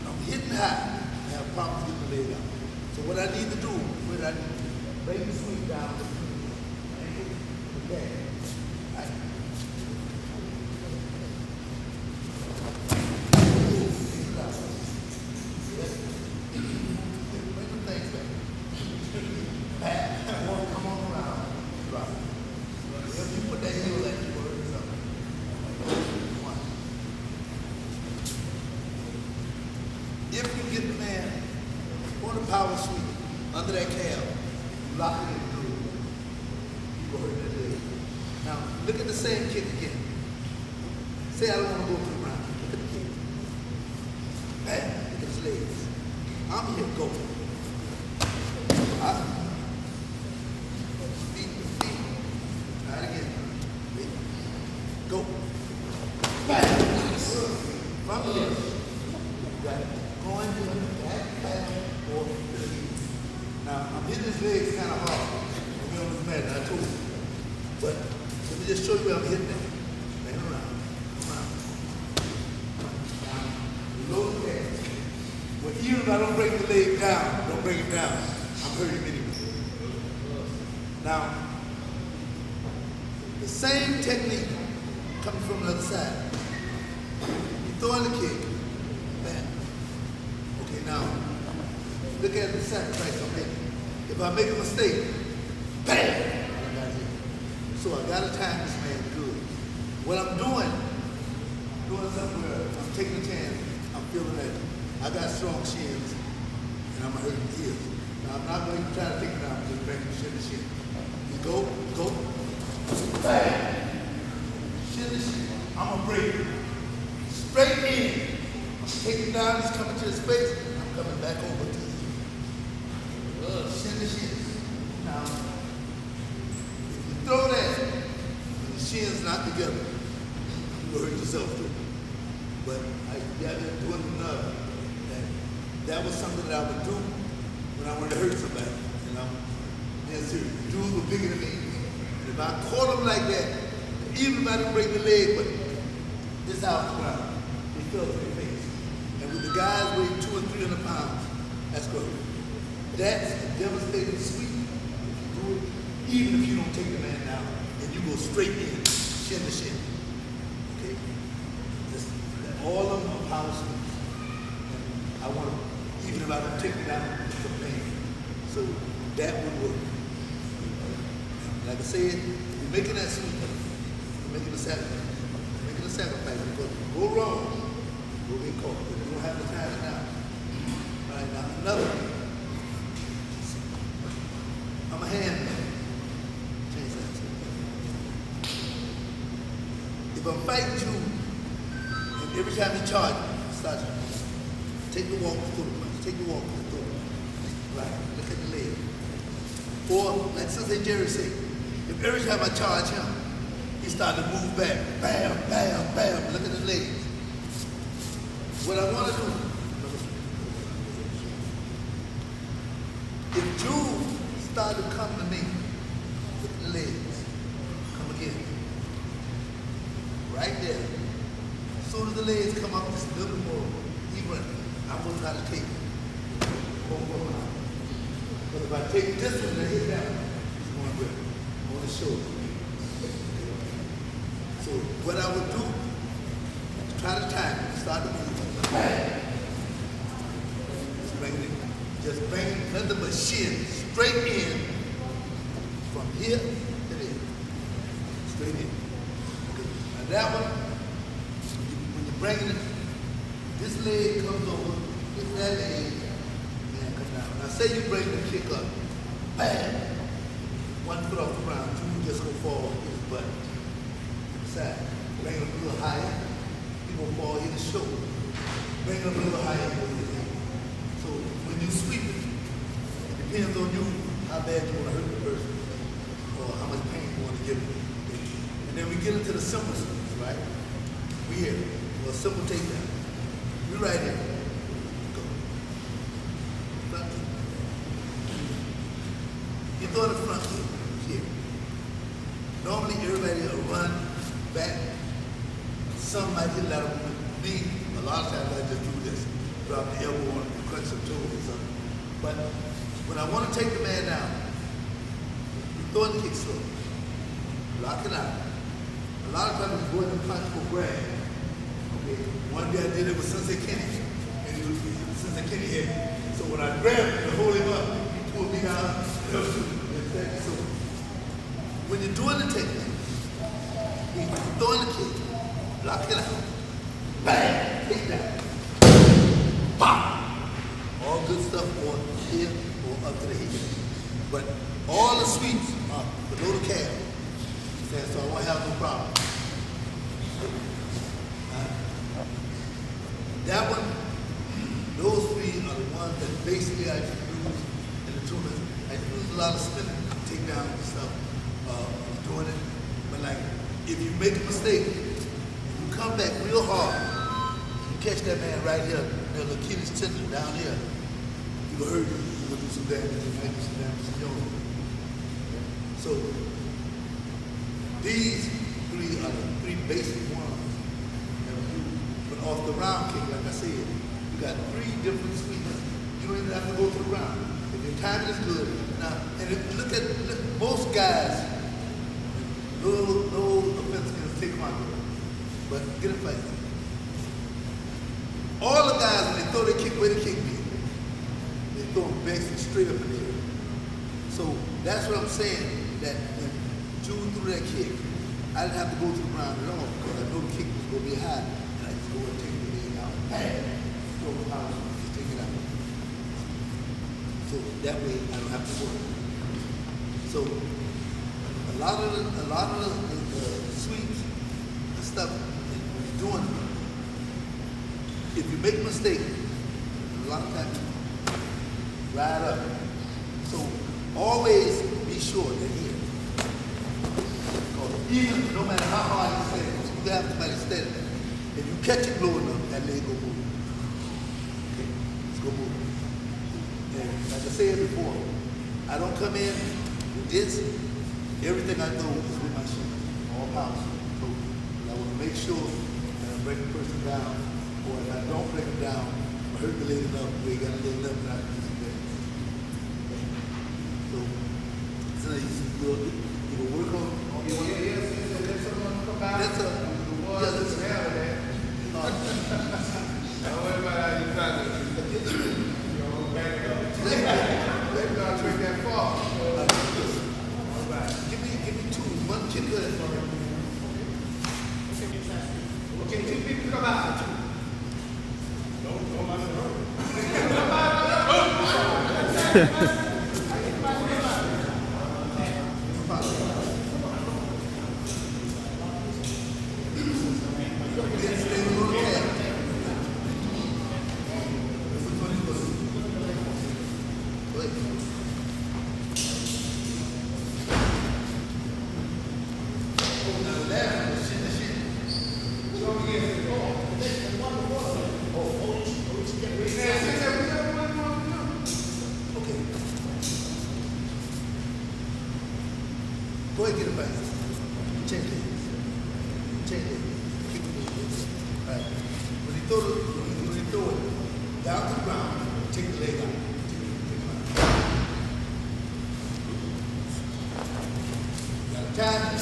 I'm hitting high, I have problems getting the leg out. So what I need to do, bring the sweep down, okay. Bring the things back. Come on around. Drop it. If you put that heel at you, or something. One. If you get the man on the power sweep under that calf, lock it in through. You go hurt that leg. Now, look at the same kick again. Say I don't want to go to the ground. Look at the kick. Bam, look at his legs. I'm here, go. Feet. Try it again. Go. Bam. From here. Got it. Going to the back, or to the knee. Now, I'm hitting his legs kind of hard. I'm on this mat, I told you. But let me just show you where I'm hitting it. Bang around. Low leg. Well, even if I don't break the leg down, don't break it down, I'm hurting anyway. Now, the same technique coming from the other side. You throw in the kick. Bam. Okay, now, look at the sacrifice I'm making. If I make a mistake, bam! So I gotta time this man good. What I'm doing something where I'm taking a chance, I'm feeling that I got strong shins and I'm hurting the heels. Now I'm not going to try to take it out, just bring shin to shin. You go, bam! Shin to shin. I'm gonna break it. Straight in. I'm taking down, he's coming to his face, I'm coming back over to his shin to shin. Now, if you throw that, and the shins not together, you will hurt yourself too. But I've been doing enough that was something that I would do when I wanted to hurt somebody. You know, and serious. Dudes were bigger than me. And if I caught them like that, even if I didn't break the leg, but this out the ground, they fell to their face. And with the guys weighing 200 or 300 pounds, that's good. That's a devastating sweep. If you do it, even if you don't take the man down, and you go straight in, shin to shin. Okay? All of them are power sweeps. And I want to, even if I don't take it down, it's a pain. So that would work. Like I said, you're making that sweep, you're making a sacrifice. You're making a sacrifice because if you go wrong, you'll get caught. But you don't have the time now. All right, now another thing. I'm a handman. Change that. If I'm fighting you, and every time you charge me, start you. Take the walk to the punch. take a walk. Right, look at the leg. Or, like Sister Jerry said, if every time I charge him, he started to move back, bam, bam, bam, look at the legs. What I want to do, if Jude started to come to me, look at the legs, come again. Right there. As soon as the legs come up just a little bit more, he running. I'm going to try to take it. Boom, boom, boom. But if I take this one and hit that one, he's going to grip on the shoulder. So what I would do, try to time it, start to move. Just bring nothing but shin straight in from here to there. Straight in. Now that one, when you're bringing it, this leg comes over, hit that leg, and come down. Now say you bring the kick up, bam, one foot off the ground, you just go fall, hit his butt. Side. Bring it up a little higher, he gonna fall, hit his shoulder. Bring it up a little higher, go hit his hand. So when you sweep it, it depends on you how bad you wanna hurt the person, or how much pain you wanna give them. And then we get into the simple sweeps, right? We here, or a simple takedown. We right here. Go. Front kick. You throw the front kick here. Normally everybody will run back. Some might hit lateral movement. Me, a lot of times I just do this. Drop the elbow on it, crunch some toes or something. But when I want to take the man down, you throw the kick slow. Lock it out. A lot of times we go in and punch for grab. Okay. One day I did it with Sensei Kenny. And it was Sensei Kenny hit. So when I grabbed him to hold him up, he pulled me down. So when you're doing the technique, you're throwing the kick, lock it out, bang, take that, pop. All good stuff on here or up to the hip. But all the sweeps are below the calf. So I won't have no problem. That one, those three are the ones that basically I use in the tournament. I use a lot of spinning, take down and stuff, doing it. But like, if you make a mistake, you come back real hard, you catch that man right here, there's Achilles tendon down here, you will hurt you, you will do some damage, you might do some damage to your own. So, these three are the three basic ones that we do. But off the round kick, like I said, you got three different sweeps. You don't even have to go to the round. If your timing is good. Now, and if you look at most guys, no offense against taekwondo, but get it right. All the guys, when they throw their kick, where the kick be? They throw them basically straight up in the air. So that's what I'm saying, that when Jude threw that kick, I didn't have to go to the ground at all because I know the kick was going to be high. And I just go and take the leg out. Bam! Throw it out, just take it out. So that way I don't have to work. So a lot of the sweeps and stuff that you're doing, if you make a mistake, a lot of times ride up. So always be sure that here. Even no matter how hard you stand, you have somebody standing there. If you catch it low enough, that leg go move. Okay, let's go move. And like I said before, I don't come in with this. Everything I do is with my shoes, all power. So I want to make sure that I bring the person down, or if I don't bring them down, I hurt the leg enough, we got a little left and I can do some damage. So you will work on that's a, yeah, that's a, Don't worry about how you try to They're going to take that far. give me two, one kick good. Okay, two people come out. ahead and get a fight. Check it. Check it. Kick the leg. Right. When he throw it down to the ground, take the leg out. Time.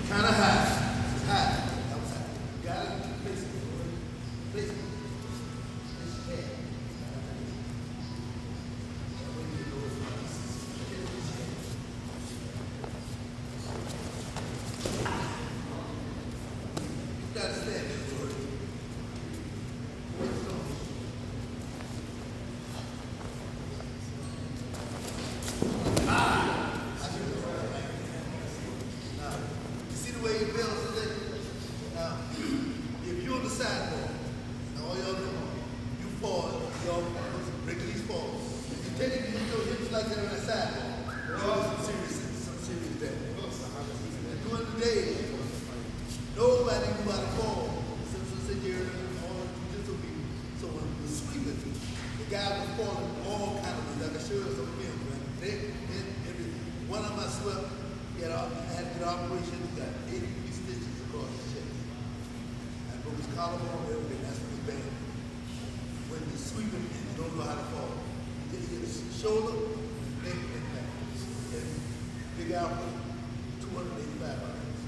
Kind of high. That was high. Got it. Place it. Place it. You gotta stand there for it. Now, you see the way you build today? Now, if you're on the sidewalk, now all y'all know, you fall, y'all regularly fall. If you take it, you know, hips like that on the sidewalk, some serious damage. And during the day, nobody knew how to fall. So sit here and all the jujitsu people. So when we were sweeping, the guy was falling all kind of ways. I can show you some film, man. Everything. One of them I swept, I had to get an operation, he got 83 stitches across his chest. I broke his collarbone and everything, that's pretty bad. When you're sweeping and you don't know how to fall, you hit his shoulder, neck, and back. And big output, 285 pounds.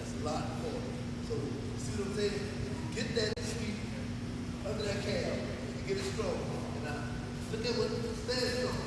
That's a lot for it. So, you see what I'm saying? If you get that sweep under that calf, you get it strong. And now, look at what, stand strong.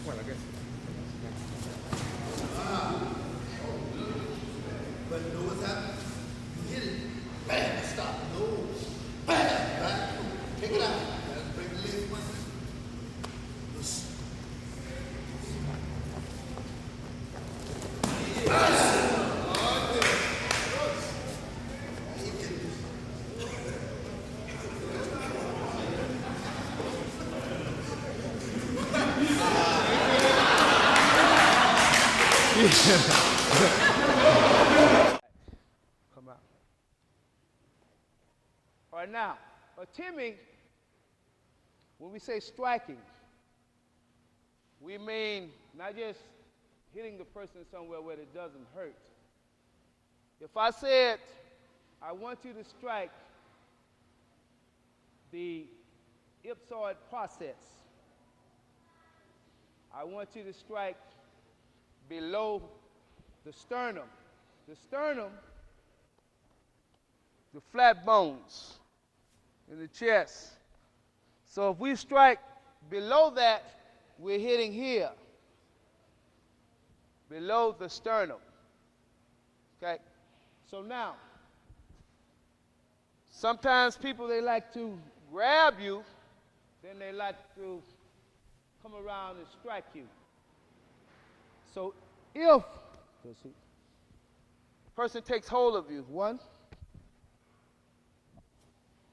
Well, I guess. But you know what's happening? You hit it, bam, stop. No, bam, right? Take it out. Gotta break the leg one. Come out. All right, now, Timmy, when we say striking, we mean not just hitting the person somewhere where it doesn't hurt. If I said, I want you to strike the ipsoid process, I want you to strike below the sternum. The sternum, the flat bones in the chest. So if we strike below that, we're hitting here, below the sternum. Okay? So now, sometimes people, they like to grab you, then they like to come around and strike you. So if the person takes hold of you, one,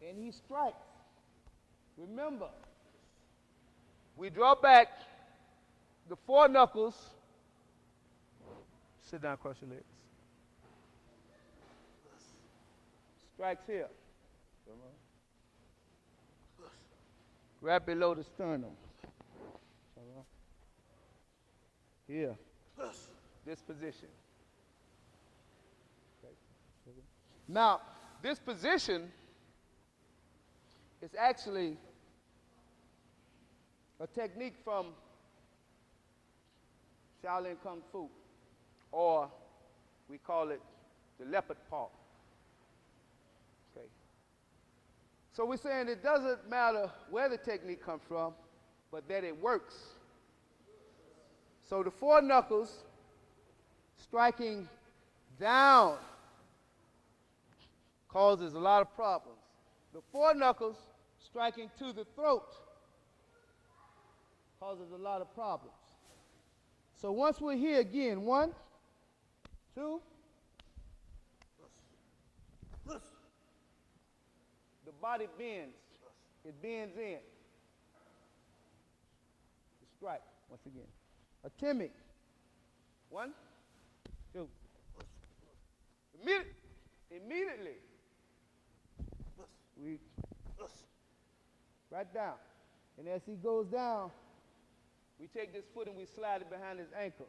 and he strikes, remember, we draw back the four knuckles, sit down, cross your legs, strikes here. Right below the sternum. Here. This position. Now, this position is actually a technique from Shaolin Kung Fu, or we call it the leopard paw. Okay. So we're saying it doesn't matter where the technique comes from, but that it works. So the four knuckles striking down causes a lot of problems. The four knuckles striking to the throat causes a lot of problems. So once we're here again, 1, 2, the body bends. It bends in. The strike, once again. A timid. 1, 2. Immediately. We right down. And as he goes down, we take this foot and we slide it behind his ankle.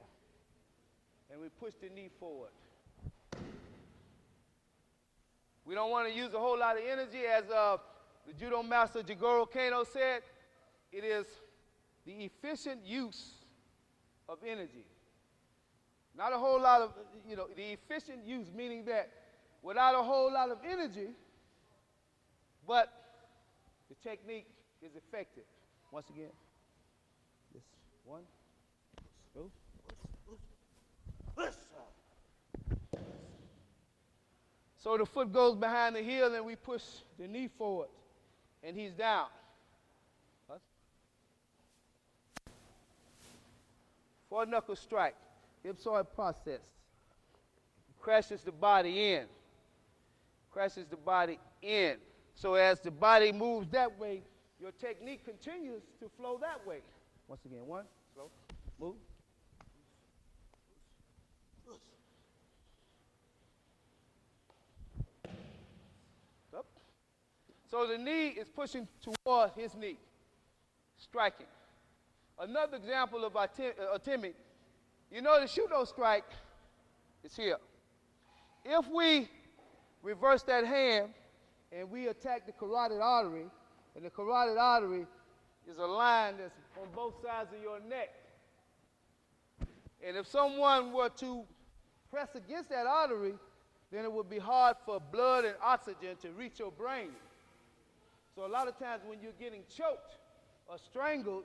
And we push the knee forward. We don't want to use a whole lot of energy. As the judo master Jigoro Kano said, it is the efficient use of energy. Not a whole lot of, the efficient use, meaning that without a whole lot of energy, but the technique is effective. Once again, this 1, 2. So the foot goes behind the heel and we push the knee forward and he's down. Four knuckle strike, ipsoid process. Crashes the body in. Crashes the body in. So as the body moves that way, your technique continues to flow that way. Once again, 1, slow, move. Up. So the knee is pushing toward his knee, striking. Another example of timid, the shudo strike is here. If we reverse that hand and we attack the carotid artery, and the carotid artery is a line that's on both sides of your neck, and if someone were to press against that artery, then it would be hard for blood and oxygen to reach your brain. So a lot of times when you're getting choked or strangled,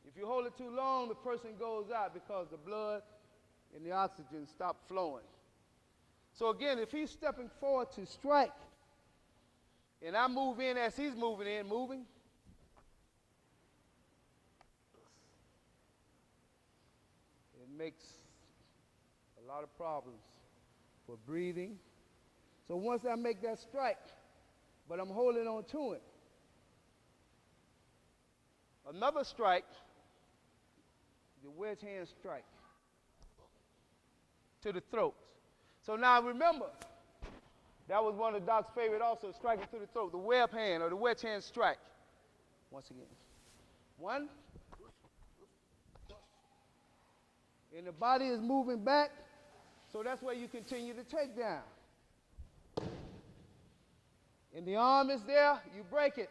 if you hold it too long, the person goes out because the blood and the oxygen stop flowing. So again, if he's stepping forward to strike, and I move in as he's moving in, moving, it makes a lot of problems for breathing. So once I make that strike, but I'm holding on to it, another strike, the wedge hand strike to the throat. So now remember, that was one of Doc's favorite also, striking to the throat, the web hand or the wedge hand strike. Once again. 1. And the body is moving back, so that's where you continue to take down. And the arm is there, you break it.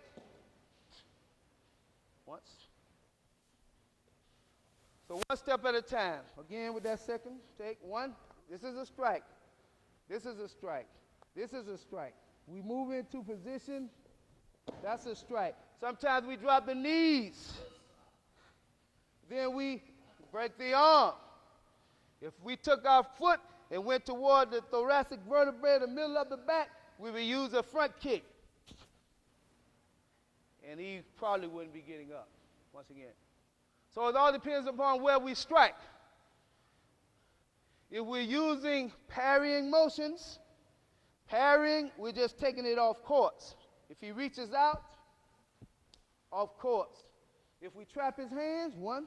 Once. So one step at a time. Again with that second, take 1. This is a strike. This is a strike. This is a strike. We move into position. That's a strike. Sometimes we drop the knees. Then we break the arm. If we took our foot and went toward the thoracic vertebrae, the middle of the back, we would use a front kick. And he probably wouldn't be getting up once again. So it all depends upon where we strike. If we're using parrying motions, parrying, we're just taking it off course. If he reaches out, off course. If we trap his hands, 1.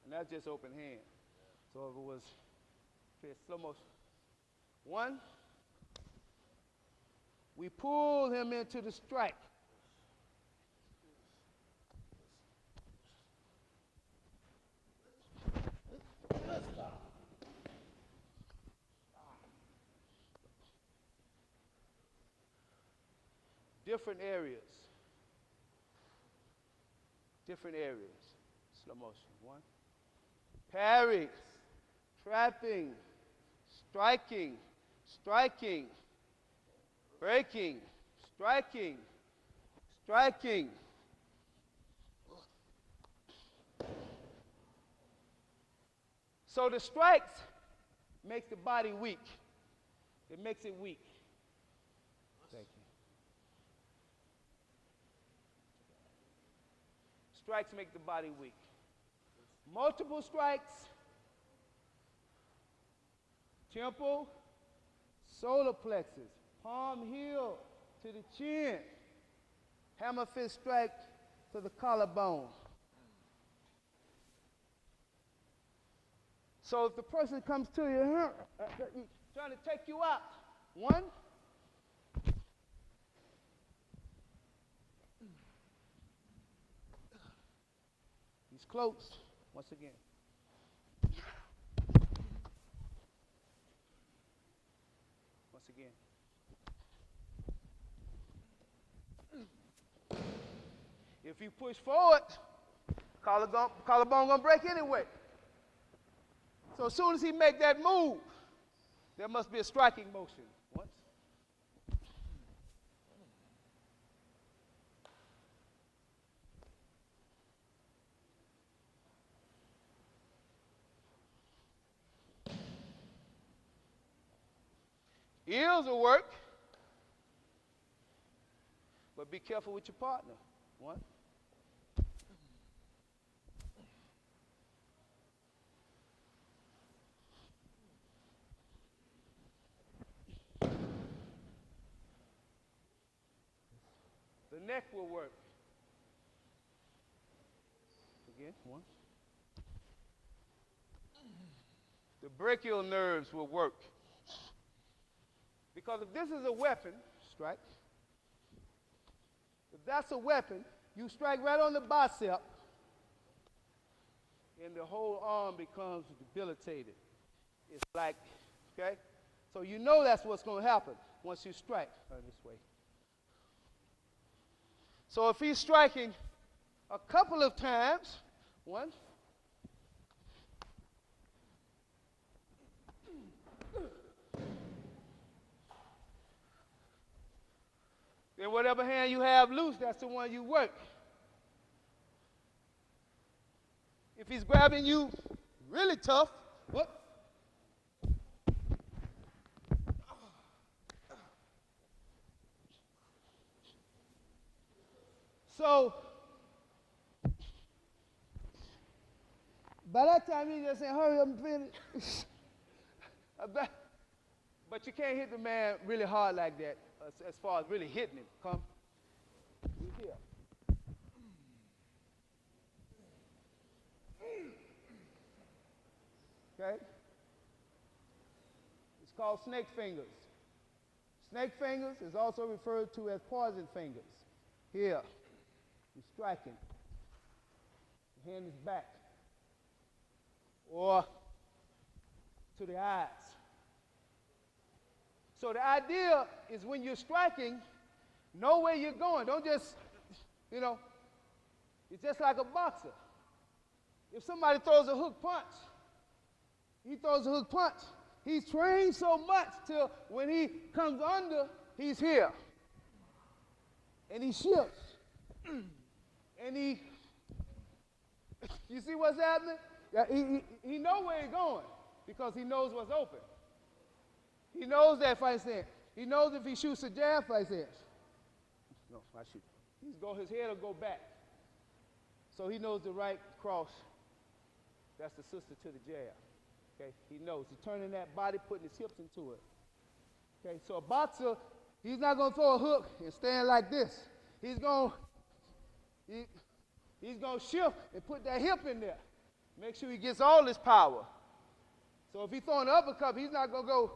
And that's just open hand. So if it was fist, slow motion. 1. We pull him into the strike. Different areas. Different areas. Slow motion. 1. Parry, trapping, striking, striking, breaking, striking, striking. So the strikes makes the body weak. It makes it weak. Thank you. Strikes make the body weak. Multiple strikes, temple, solar plexus, palm heel to the chin, hammer fist strike to the collarbone. So if the person comes to you, trying to take you out, 1. He's close. Once again. Once again. If you push forward, collarbone gonna break anyway. So as soon as he make that move, there must be a striking motion. Once. Heels will work, but be careful with your partner. 1. The neck will work. Again, 1. The brachial nerves will work. Because if this is a weapon, strike. If that's a weapon, you strike right on the bicep, and the whole arm becomes debilitated. It's like, okay? So you know that's what's going to happen once you strike. This way. So if he's striking a couple of times, 1. Then whatever hand you have loose, that's the one you work. If he's grabbing you really tough, what? So, by that time, he just saying, hurry up and finish. But you can't hit the man really hard like that, as far as really hitting him. Come. He's here. Okay? It's called snake fingers. Snake fingers is also referred to as poison fingers. Here. You're striking. The hand is back. Or to the eyes. So the idea is when you're striking, know where you're going. Don't just, it's just like a boxer. If somebody throws a hook punch, he's trained so much till when he comes under, he's here. And he shifts. And you see what's happening? Yeah, he knows where he's going because he knows what's open. He knows that fight stance. He knows if he shoots a jab fight stance. No, I shoot. His head will go back. So he knows the right cross. That's the sister to the jab. Okay, he knows. He's turning that body, putting his hips into it. Okay, so a boxer, he's not going to throw a hook and stand like this. He's going to shift and put that hip in there. Make sure he gets all his power. So if he's throwing an uppercut, he's not going to go.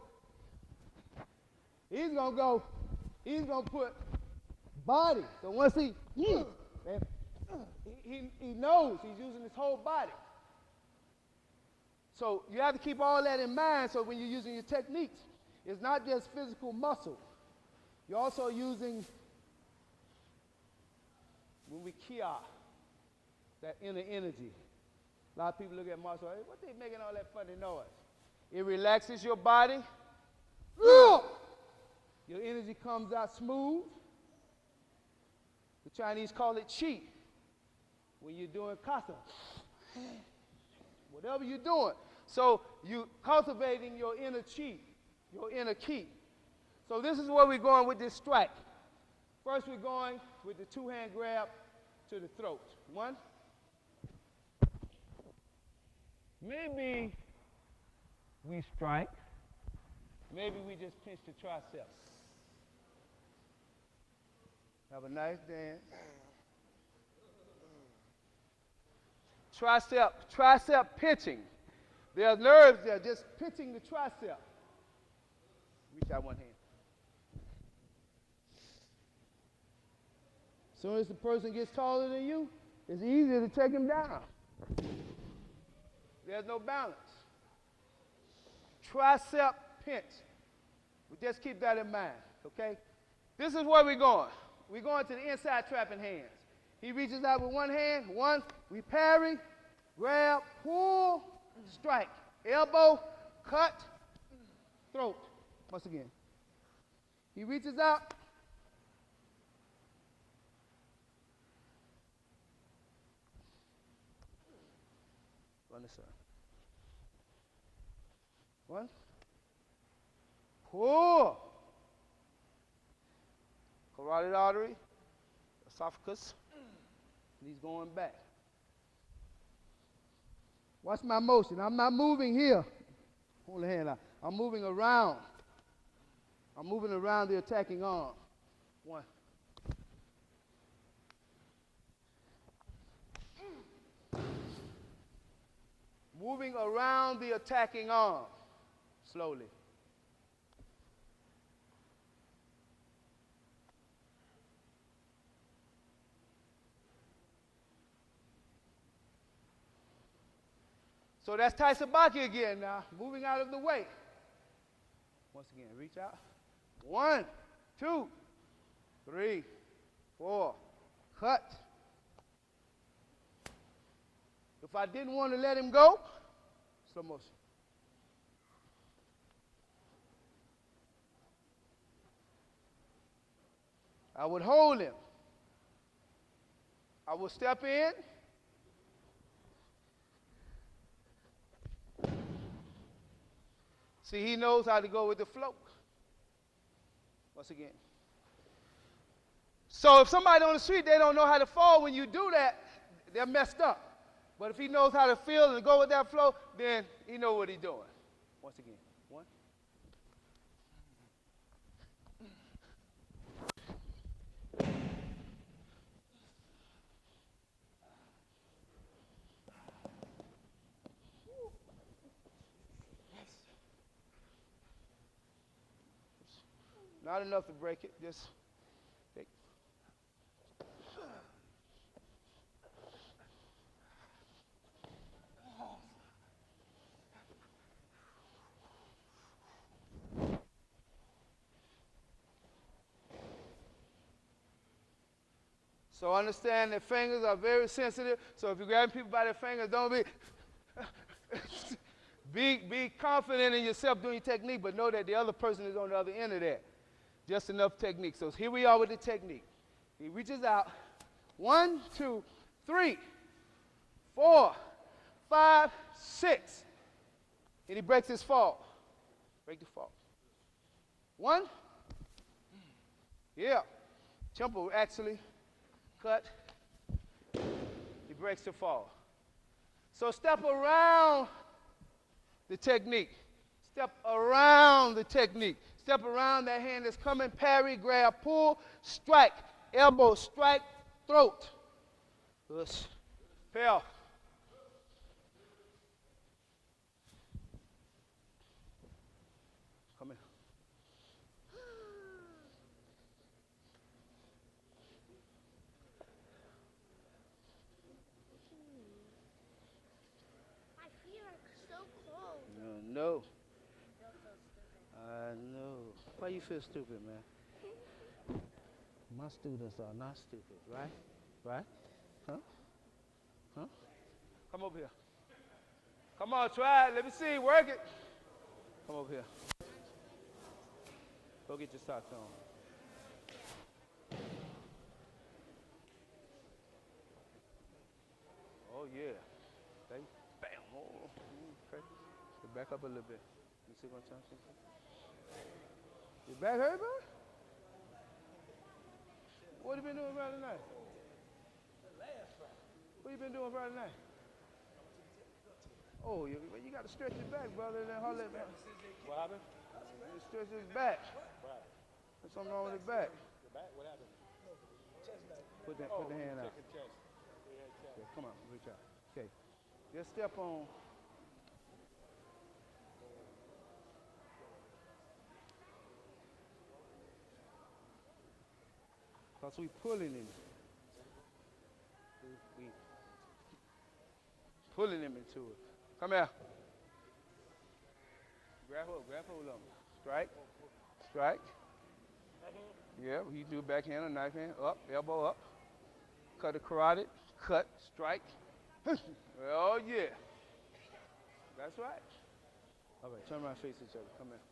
He's going to put body. So once he knows he's using his whole body. So you have to keep all that in mind, so when you're using your techniques, it's not just physical muscle. You're also using, when we kia, that inner energy. A lot of people look at martial arts, what they making all that funny noise? It relaxes your body. Your energy comes out smooth. The Chinese call it chi. When you're doing kata, whatever you're doing. So you cultivating your inner chi, your inner ki. So this is where we're going with this strike. First we're going with the two-hand grab to the throat. One. Maybe we strike. Maybe we just pinch the triceps. Have a nice dance. Tricep pinching. There are nerves there just pinching the tricep. Reach out one hand. As soon as the person gets taller than you, it's easier to take him down. There's no balance. Tricep pinch. We just keep that in mind, okay? This is where we're going. We're going to the inside trapping hands. He reaches out with one hand. One, we parry, grab, pull, strike. Elbow, cut, throat. Once again. He reaches out. Run this side. One. Pull. Carotid artery, esophagus, and he's going back. Watch my motion. I'm not moving here. Hold the hand out. I'm moving around. I'm moving around the attacking arm. One. Moving around the attacking arm. Slowly. So that's Taisabaki again now, moving out of the way. Once again, reach out. 1, 2, 3, 4, cut. If I didn't want to let him go, slow motion. I would hold him. I would step in. See, he knows how to go with the flow. Once again. So if somebody on the street, they don't know how to fall, when you do that, they're messed up. But if he knows how to feel and go with that flow, then he knows what he's doing. Once again. One. Not enough to break it, just take. So understand that fingers are very sensitive. So if you're grabbing people by their fingers, don't be confident in yourself doing your technique, but know that the other person is on the other end of that. Just enough technique. So here we are with the technique. He reaches out. 1, 2, 3, 4, 5, 6. And he breaks his fall. Break the fall. 1. Yeah. Tempo, actually. Cut. He breaks the fall. So step around the technique. Step around the technique. Step around that hand that's coming. Parry, grab, pull, strike. Elbow, strike, throat. Push. Fell. I know. Why you feel stupid, man? My students are not stupid, right? Right? Huh? Huh? Come over here. Come on, try it. Let me see. Work it. Come over here. Go get your socks on. Oh, yeah. They, bam. Oh, okay. Get back up a little bit. You see what I'm saying? Your back hurt, bro? What you been doing Friday night? What you been doing Friday night? Oh, you got to stretch your back, brother, and then hold it back. What happened? You stretch his back. Right. There's something wrong with his back. The back? What happened? Put the hand out. Chest. Okay, come on, reach out. Okay. Just step on. Because we pulling him. We pulling him into it. Come here. Grab hold of him. Strike. Strike. Yeah, you do backhand or knife hand. Up, elbow up. Cut a carotid. Cut, strike. Oh, yeah. That's right. All right, turn around, face each other. Come here.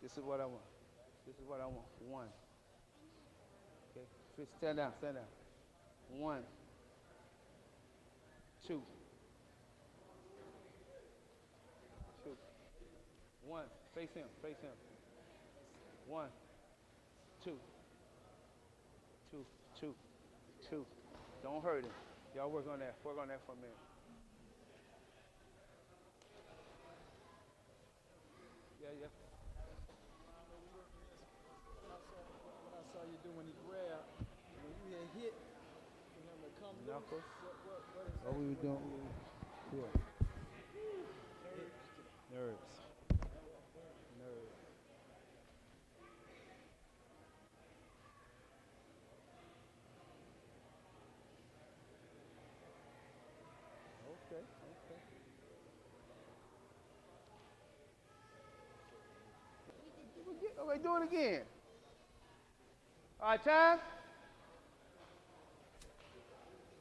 This is what I want. This is what I want. One. Okay, stand down, stand down. 1, 2. 2. 1, face him, face him. 1, 2. 2, 2, 2. Don't hurt him. Y'all work on that for a minute. Yeah. What I saw you do when he grabbed, when you had hit, for him to come Knuckles. what is What we were doing? Yeah. Nerves. Okay. Okay, do it again. All right, time.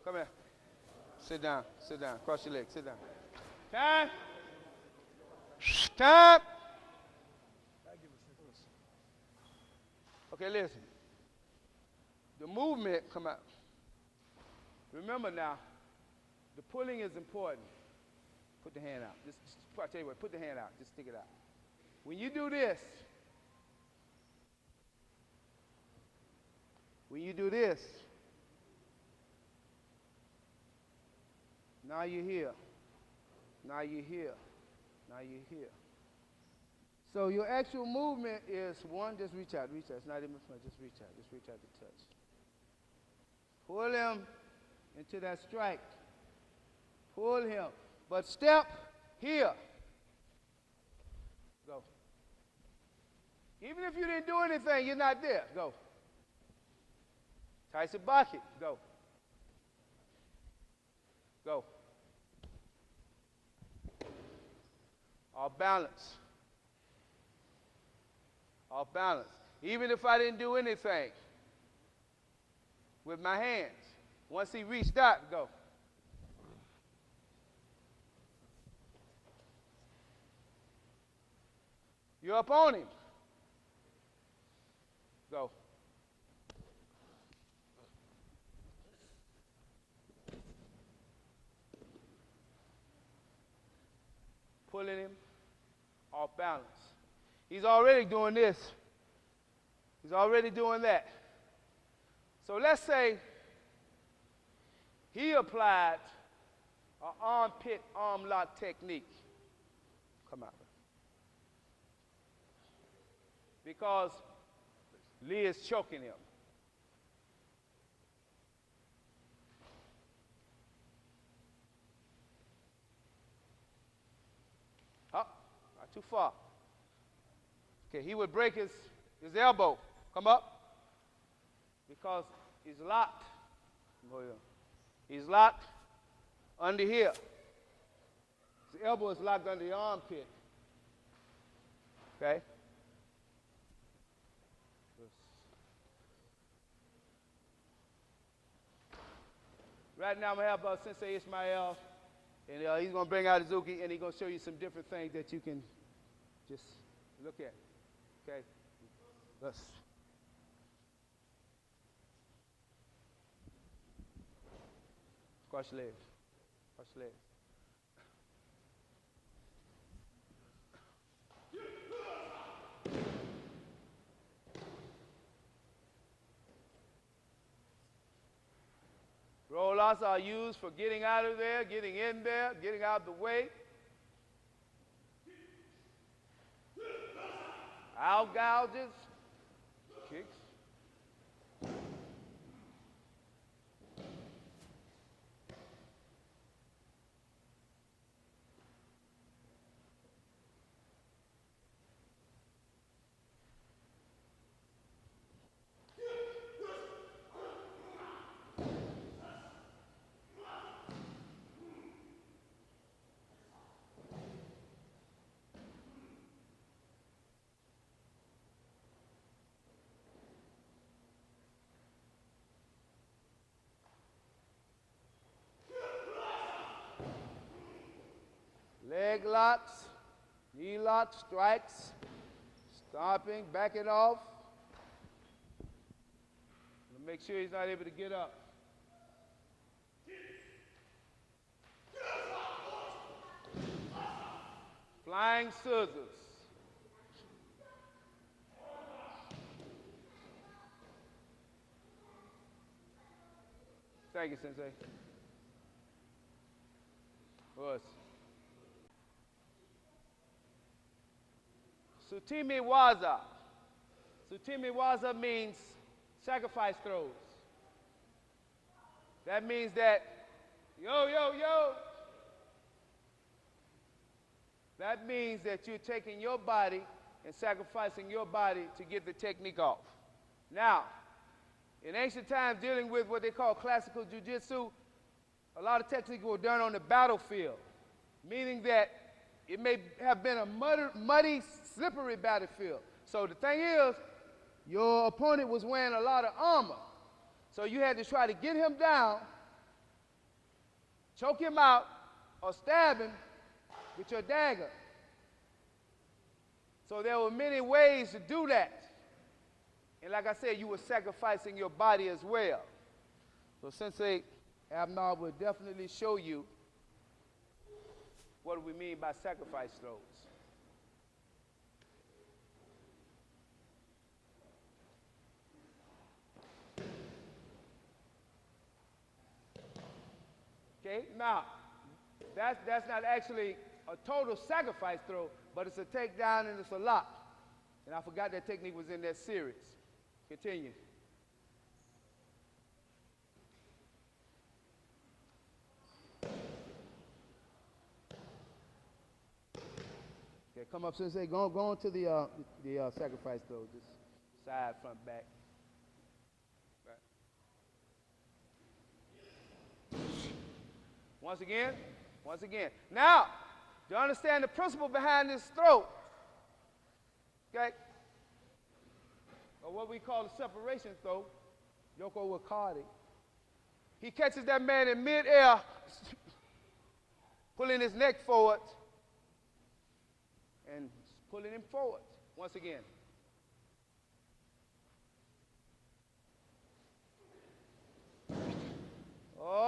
Come here. Sit down. Cross your legs. Sit down. Time. Time. Okay, listen. The movement come out. Remember now, the pulling is important. Put the hand out. I tell you what, put the hand out. Just stick it out. When you do this, now you're here. So your actual movement is one, just reach out. It's not even fun, just reach out to touch. Pull him into that strike. Pull him. But step here. Go. Even if you didn't do anything, you're not there. Go. Tyson bucket. Go. Go. Off balance. Even if I didn't do anything with my hands. Once he reached out, go. You're up on him. Go. Pulling him off balance. He's already doing this. He's already doing that. So let's say he applied an armpit arm lock technique. Come out. Because Lee is choking him. Up, not too far. Okay, he would break his elbow. Come up. Because he's locked. He's locked under here. His elbow is locked under the armpit. Okay? Right now I'm going to have Sensei Ismail, and he's going to bring out Azuki, and he's going to show you some different things that you can just look at. Okay? Let's. Cross your legs. Cross your legs. Roll-outs are used for getting out of there, getting in there, getting out of the way. Out gouges, kicks. Leg locks, knee locks, strikes, stomping, backing off. Make sure he's not able to get up. Flying scissors. Thank you, Sensei. Was. Sutimi Waza. Sutimi Waza means sacrifice throws. That means that, yo, yo, yo. That means that you're taking your body and sacrificing your body to get the technique off. Now, in ancient times, dealing with what they call classical jiu-jitsu, a lot of techniques were done on the battlefield, meaning that it may have been a muddy, slippery battlefield. So the thing is, your opponent was wearing a lot of armor. So you had to try to get him down, choke him out, or stab him with your dagger. So there were many ways to do that. And like I said, you were sacrificing your body as well. So Sensei Abnar will definitely show you what we mean by sacrifice throws. Okay, now, that's not actually a total sacrifice throw, but it's a takedown and it's a lock. And I forgot that technique was in that series. Continue. Okay, come up, Sensei. Go on to the sacrifice throw. Just side, front, back. Right. Once again. Now, to understand the principle behind this throw, okay, or what we call the separation throw, Yoko Wakari, he catches that man in midair, pulling his neck forward, and pulling him forward once again. Oh.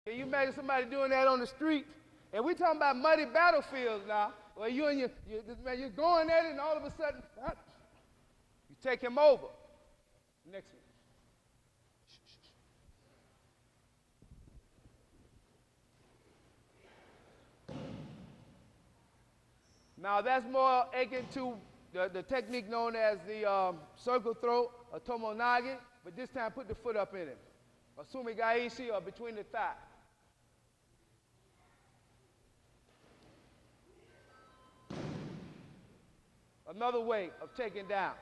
Can you imagine somebody doing that on the street? And we're talking about muddy battlefields now, where you're going at it, and all of a sudden, you take him over. Next one. Now that's more akin to the technique known as the circle throw, or tomonagi, but this time put the foot up in it. Or sumigaishi, or between the thigh. Another way of taking down.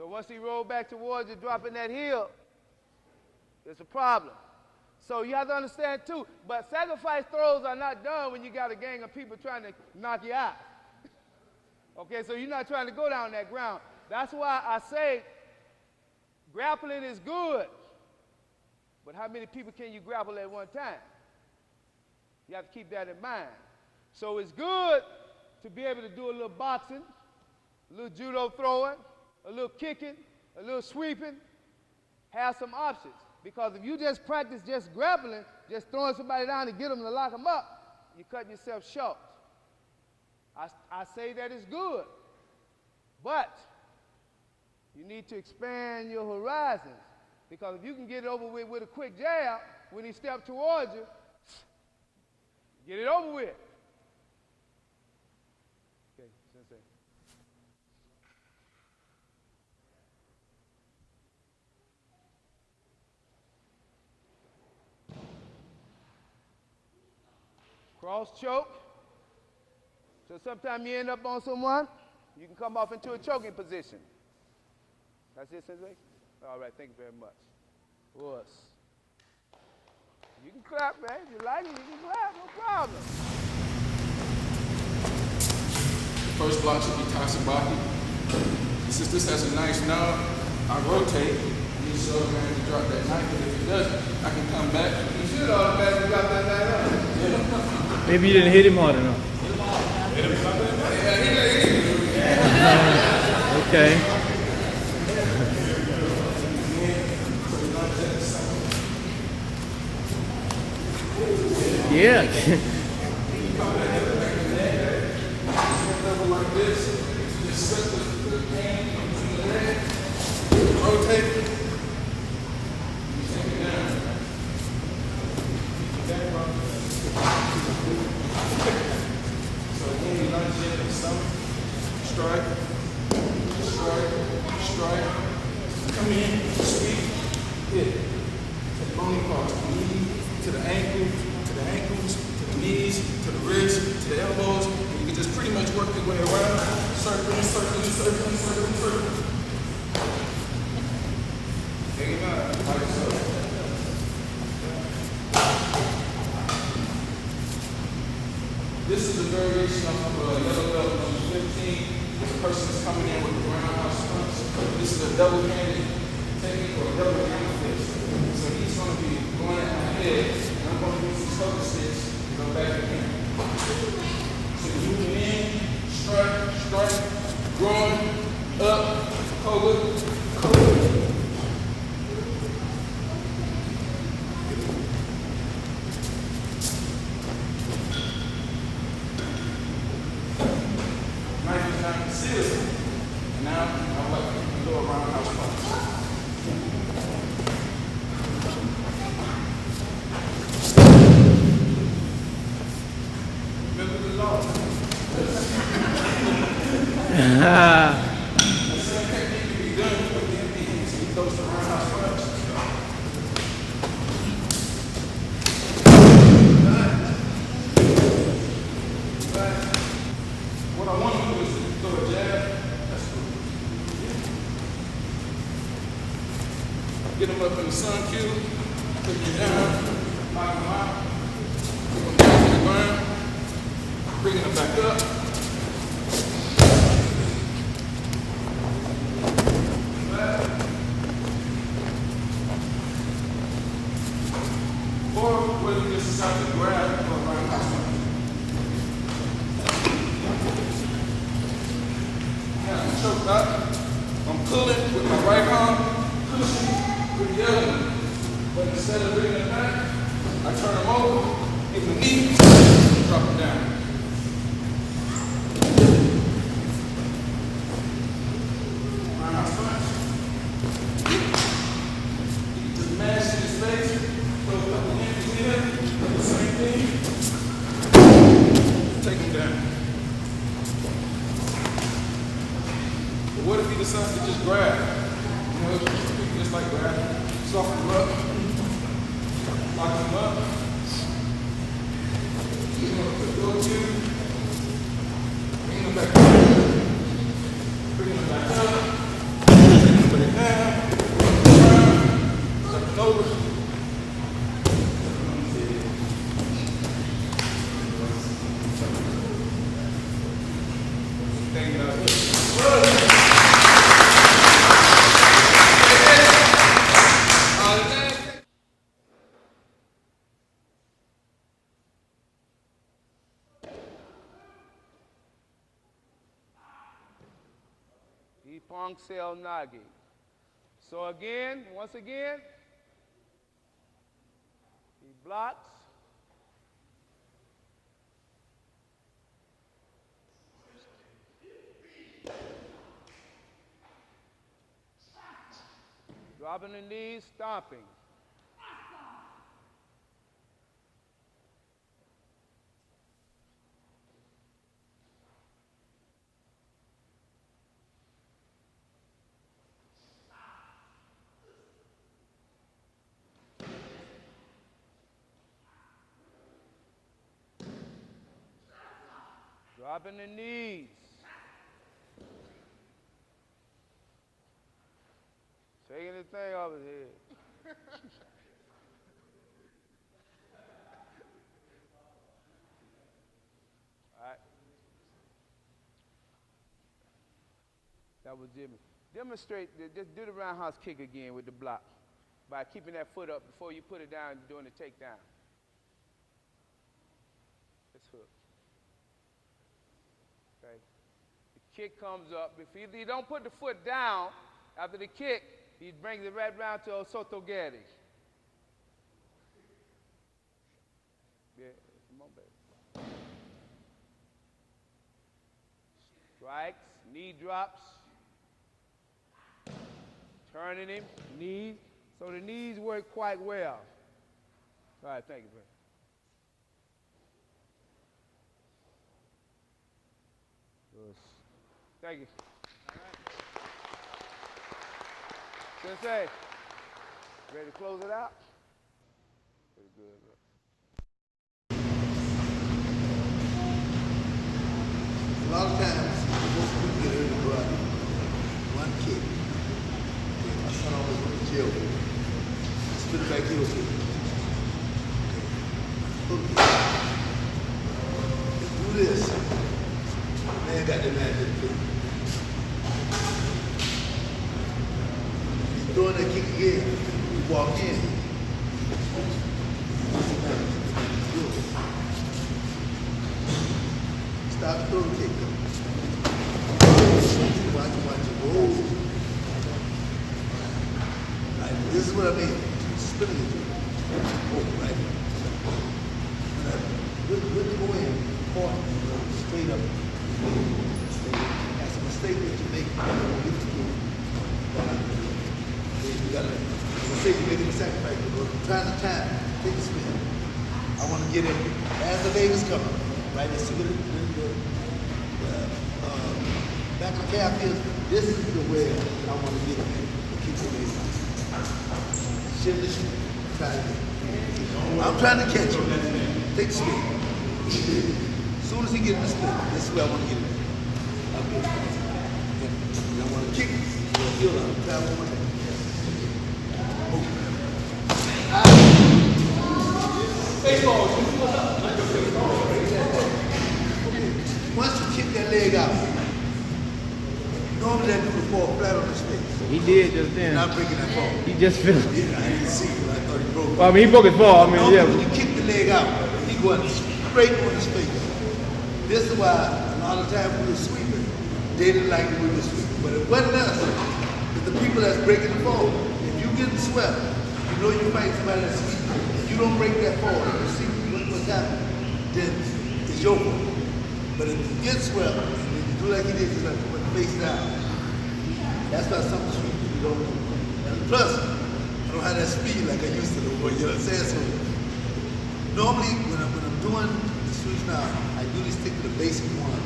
So once he rolled back towards you, dropping that heel, it's a problem. So you have to understand too, but sacrifice throws are not done when you got a gang of people trying to knock you out. Okay, so you're not trying to go down that ground. That's why I say grappling is good, but how many people can you grapple at one time? You have to keep that in mind. So it's good to be able to do a little boxing, a little judo throwing, a little kicking, a little sweeping, have some options. Because if you just practice just grappling, just throwing somebody down to get them to lock them up, you're cutting yourself short. I say that it's good, but you need to expand your horizons. Because if you can get it over with a quick jab, when he steps towards you, get it over with. Okay, Sensei. Cross choke. So sometimes you end up on someone, you can come off into a choking position. That's it, Sensei? All right, thank you very much. Was. You can clap, man. If you like it, you can clap, no problem. The first block should be Tasabaki. Since this has a nice knob, I rotate. You show the man to drop that knife, but if he doesn't, I can come back. You should automatically drop that knife up. Maybe you didn't hit him hard enough. Okay. Yeah. Like this, just slip the hand into the leg, rotate, take it down. So again, you lunge in the stomach, strike, strike, strike, come in, sweep, hit. To the bony parts, to the knee, to the ankle, to the ankles, to the knees, to the wrists, to the elbows. You can just pretty much work your way around, circling, circling, circling, circling, circling. Take it out, like so. This is a variation of yellow belt number 15. If a person is coming in with the roundhouse punch, this is a double-handed technique or a double-handed fist. So he's going to be going at my head, and I'm going to use these hook sticks to go back again. So moving in, strike, strike, going, up, cover, cover. Knife is not concealed. And now I'm like a little roundhouse punch. Remember the law. The same technique can be done with the empty hands. He throws the roundhouse punch. What I want to do is throw a jab. That's cool. Get him up in the sun cue. Put him down. Knock him out. Put him down to the ground. Bringing him back up. Or whether you just decide to grab or roundhouse punch. Now I'm choked up. I'm pulling with my right arm, pushing with the other one. But instead of bringing it back, I turn him over, give him a knee, drop him down. Roundhouse punch. Just mash in his face, throw a couple hands in, do the same thing. Take him down. But what if he decides to just grab? You know, just like grab, soften him up, lock him up. You're going to go to, bring him back up, bring him back up, Ipong Sel Nagi. So again, once again, he blocks. Dropping the knees, stomping. Dropping the knees. Taking the thing off his head. All right. That was Jimmy. Demonstrate, just do the roundhouse kick again with the block by keeping that foot up before you put it down and doing the takedown. Let's hook. Okay. The kick comes up. If you don't put the foot down after the kick, he brings it right round to Osotogeri. Yeah, come on, baby. Strikes, knee drops. Turning him, knees. So the knees work quite well. All right, thank you, brother. Good. Thank you. Sensei, ready to close it out? Pretty good, bro. A lot of times, most people get hurt in karate. One kick. My son always went to jail. Spit it back heel kick. Okay. Do this. Man got the magic kick. He's throwing that kick again. You walk in. Stop throwing kick. Watch it. Whoa. Right. This is what I mean. Spinning it. Oh, right. When you go in, point, straight up. That's a mistake that you make. You got to, mistake you're making a sacrifice. Time to time, take a spin. I want to get in as the leg is coming. Right? Let's see what back of the calf is. This is the way I want to get in to keep the leg out. Shin the shoe. I'm trying to catch him. Take the spin. As soon as he gets in the spin, this is where I want to get him. Okay. And I want to kick him. Heel out. Try one more time. Once you kick that leg out, normally that dude fall flat on his face. He did just then. Not breaking that fall. He just fell. Yeah, I didn't see it. I thought he broke it. Well, I mean, he broke his fall. I mean, Normally yeah. when you kick the leg out, he going straight on his face. This is why a lot of times we were sweeping, they didn't like it when we were sweeping. But it wasn't us. It's the people that's breaking the fall. If you getting swept, you know you fight somebody that's sweeping. If you don't break that fall, you see what's happening, then it's your fault. But if you get swept, and you do like he did, just like put the face down. That's why some sweeping you don't do. And plus, I don't have that speed like I used to do. You know what I'm saying? So normally when I'm doing the sweeps now, I usually stick to the basic one.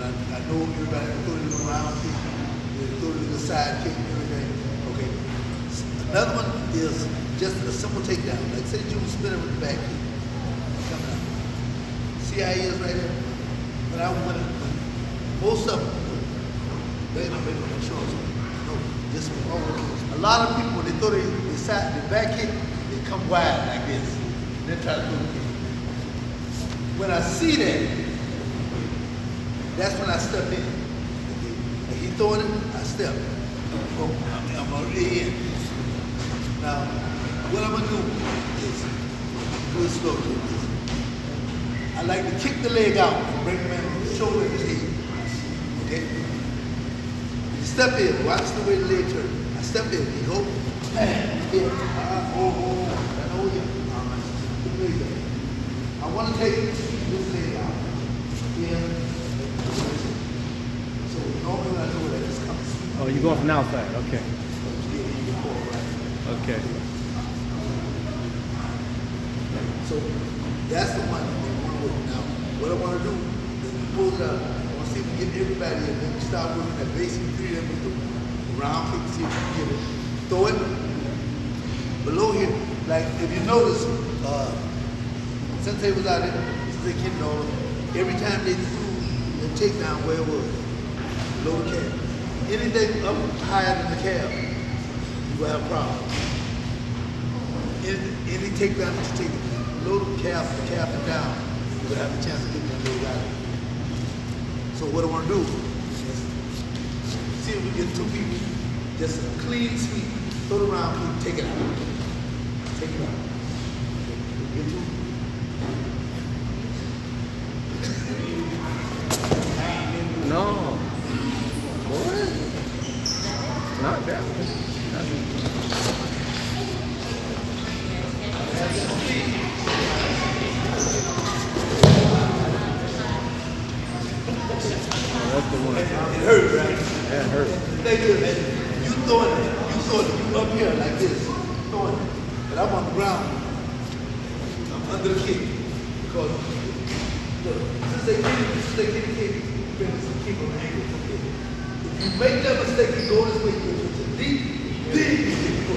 But I know everybody can throw it in a round kick, throw it in a side kick and everything. Okay. Another one is just a simple takedown. Like say you spin it with the back kick. Coming out. See how he is right there? But I want to, most of them, maybe I'm sure. No, this one. A lot of people, when they throw the back kick, they come wide like this. And then try to throw the kick. When I see that, that's when I step in. He's throwing it, I step. I'm already in. Now, what I'm gonna do is do it slowly. I like to kick the leg out and bring the man on the shoulder of his head. Okay? You step in, watch the way the leg turns. I step in, you go, bam, here. I want to take this leg out. Here. So normally when I do it, I just come. Oh, you're going from the outside. Okay. Okay. So that's the one we want to work. Now, what I want to do is pull it up. I want to see if we can get everybody in. Then we start working that basic three that we do. Round kick, see if we can get it. Throw it below here. Like if you notice, Sensei was out there, they getting on every time they threw the takedown where it was. Below the calf. Anything up higher than the calf, you will have a problem. Any takedown that you take below the calf and down, you will have a chance of getting that leg out. So what I want to do is see if we get two people, just a clean sweep, throw it around, take it out. Take it out. Get two. No. What? Not that. That's the one. It hurt, right? That hurt. The thing is, man, you throwing it, you up here like this, throwing it. But I'm on the ground. I'm under the kick. Because, look, since they get the kick, you bring some kick on the ankle. Okay. If you make that mistake, you go this way, you go to deep, big kick.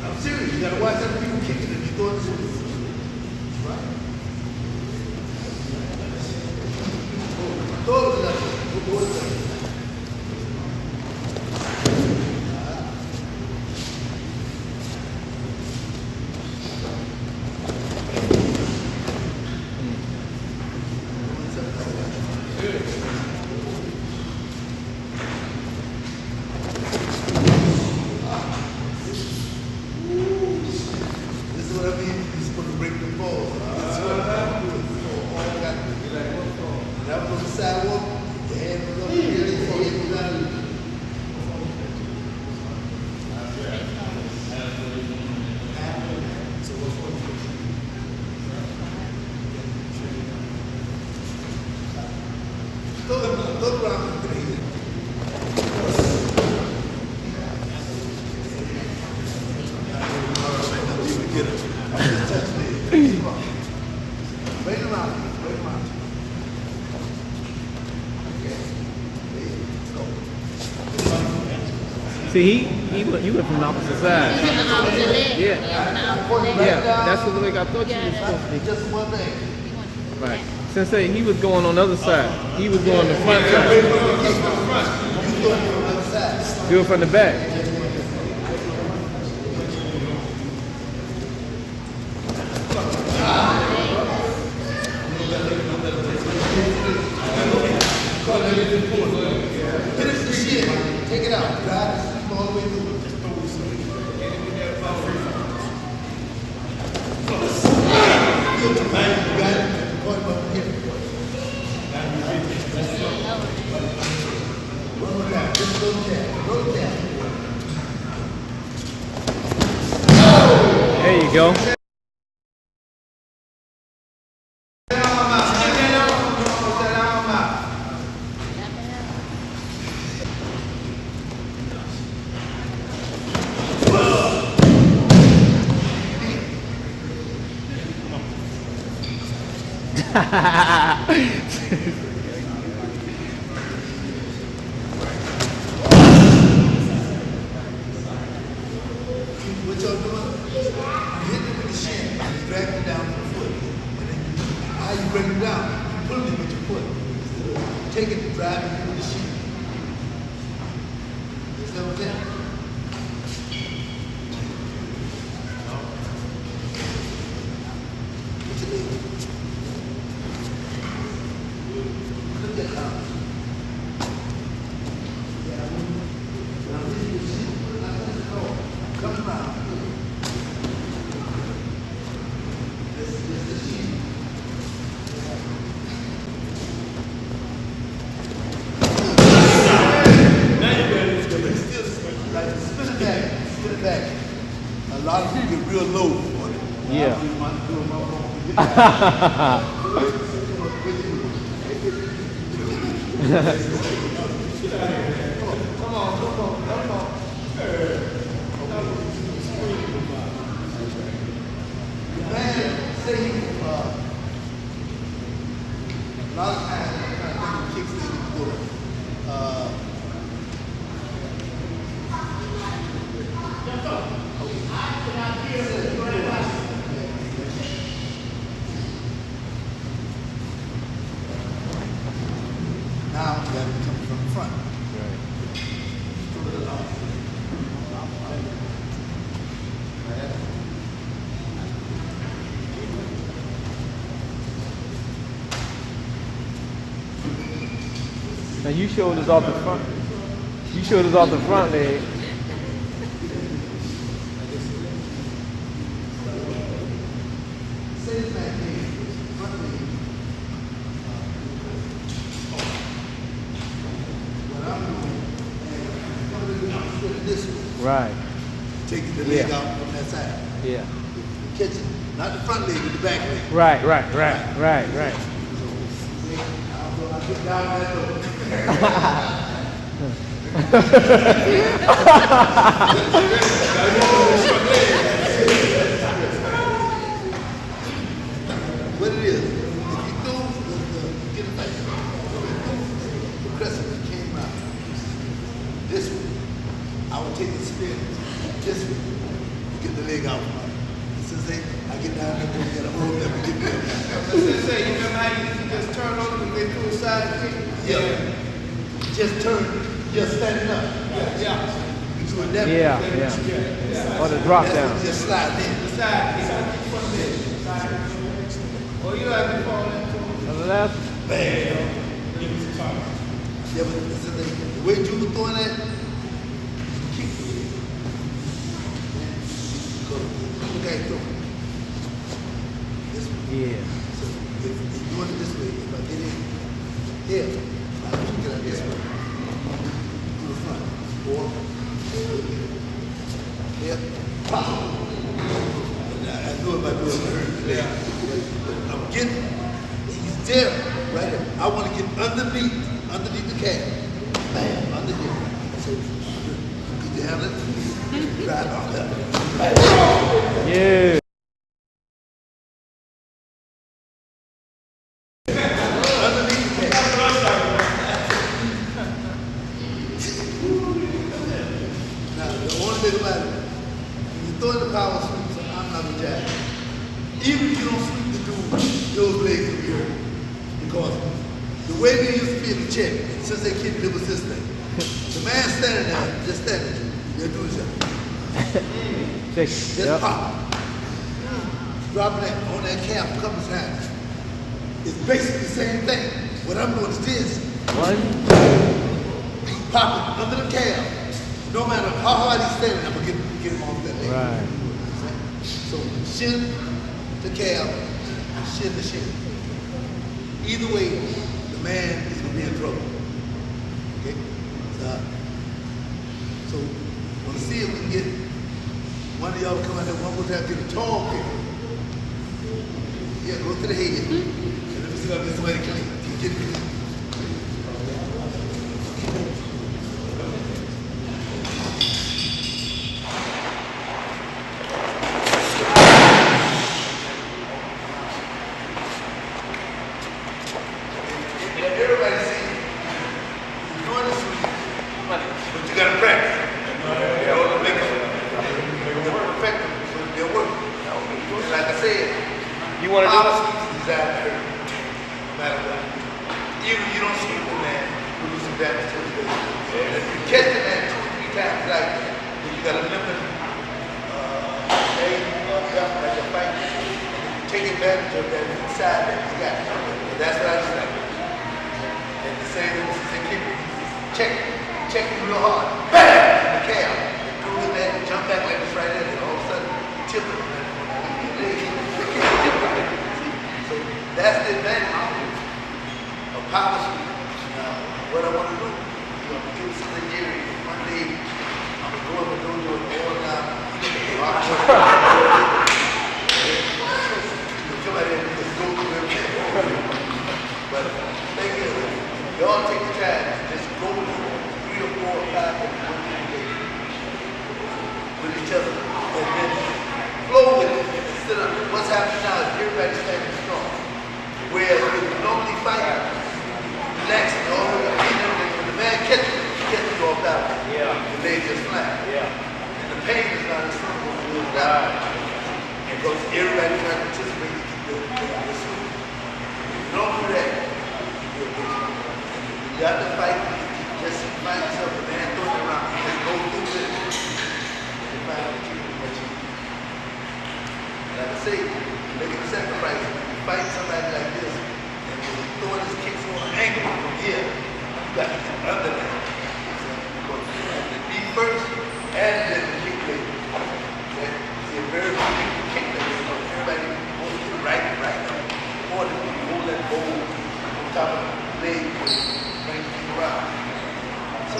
I'm serious. You gotta watch other people kicking if you're going this way. Right? Throw it left. Go to the left. This is what I mean. You're supposed to break the balls. This is what I'm doing. All I got to do. That was on the sidewalk. Your hand was up here. Your head was down. Throw it around and put it here. Get it. Just touch me. Wait around. Wait around. Okay. See, you went from the opposite side. Yeah. Yeah, that's the leg I thought you were supposed to be. Just one thing. Right. Sensei, he was going on the other side. He was going the front side. You go on the other side. Do it from the back. Finish the shit. Take it out. Drive the sleep all the way through. Just throw it sleep. You got it. Point up here. One more time. Just go down. Go down. There you go. What y'all doing? You hit it with the shin and you drag it down to the foot. And then how you bring it down, you pull it with your foot. Instead of taking it, driving it with the shin. You see what I'm saying? Put your leg. Put that down. real low on it. Yeah. Man, say he, a lot of times, I'm trying to think of kicks that he put. Now that comes from the front. Now you showed us off the front. You showed us off the front leg. Say this back here, front leg. What I'm doing, I'm doing this way. Right. Taking the leg Yeah. out from that side. Yeah. Catch it, not the front leg, but the back leg. Right. Right. I get down that low. What it is, if you throw get it back, the crescent came out this way, I would take the spin this way to get the leg out. Since I get down there, I get a hold of it, get there. You remember how you just turn over and they do a side kick? Yeah. Just turn, just standing up. Yeah. You do it that Yeah. way. Yeah. Or the drop That's down. when you just slide in. The side kick. Or you like to fall into On the left. Bam. Yeah, but this is the way you were throwing that, kick the leg. Look at it throwing. This way. Yeah. So if you're doing it this way, if I get in here, I can get out this way. To the front. Or here. Pow. I do it by doing it. Yeah. I'm getting, he's there, right there. I want to get underneath the calf. Bam, under here. So, could you handle it? Right on that. Yeah. Underneath the calf. Now, the only thing about it, when you throw in the power sweep, so I'm not a jack. Even if you don't sweep the dude, those legs will be hurt. Because the way they used to be in the check, since they kicked it was this thing. The man standing there, just standing there, they'll do this. Check. Just Yep. pop. Dropping that on that calf a couple of times. It's basically the same thing. What I'm doing is this. One. Pop it under the calf. No matter how hard he's standing, I'm going to get him off that leg. Right. So shin to calf, shin to shin. Either way, the man is going to be in trouble. Okay? So we'll see if we can get one of y'all to come out there one more time, get a tall kick. Yeah, go to the head. And let me see if I can get somebody clean. Get it clean. Everybody see, you're doing this sweep, but you gotta practice. You know, make them perfect them so that they'll work. And like I said, You want to do power sweeps is designed to hurt, no matter what. Even if you don't sweep the man, you do some damage to his leg. And if you catch the man 2 or 3 times like that, then you gotta limit leg up like a fight. Take advantage of that side that he's got. And that's what I just like. And the same thing as a kicker. Check him real hard. Bam! In the calf. And go in there and jump back like this right there. And all of a sudden, tip it. So that's the advantage of power sweep. Now, what I want to do, I'm going to do something here one day. I'm going to go up and do it all down. Right. And because everybody trying to participate to keep the suit. If you don't do that, you got to fight, just find yourself a man throwing around. You just go through it. And find out what you need. Like I say, making a sacrifice. You fight somebody like this, and you're throwing his kicks on an angle from here. You got to get under that. Because you have to be first, and then the kick later. See, a very few people kick that way, because everybody wants to get right now. More than you hold that bowl on top of the leg and bring it around. So,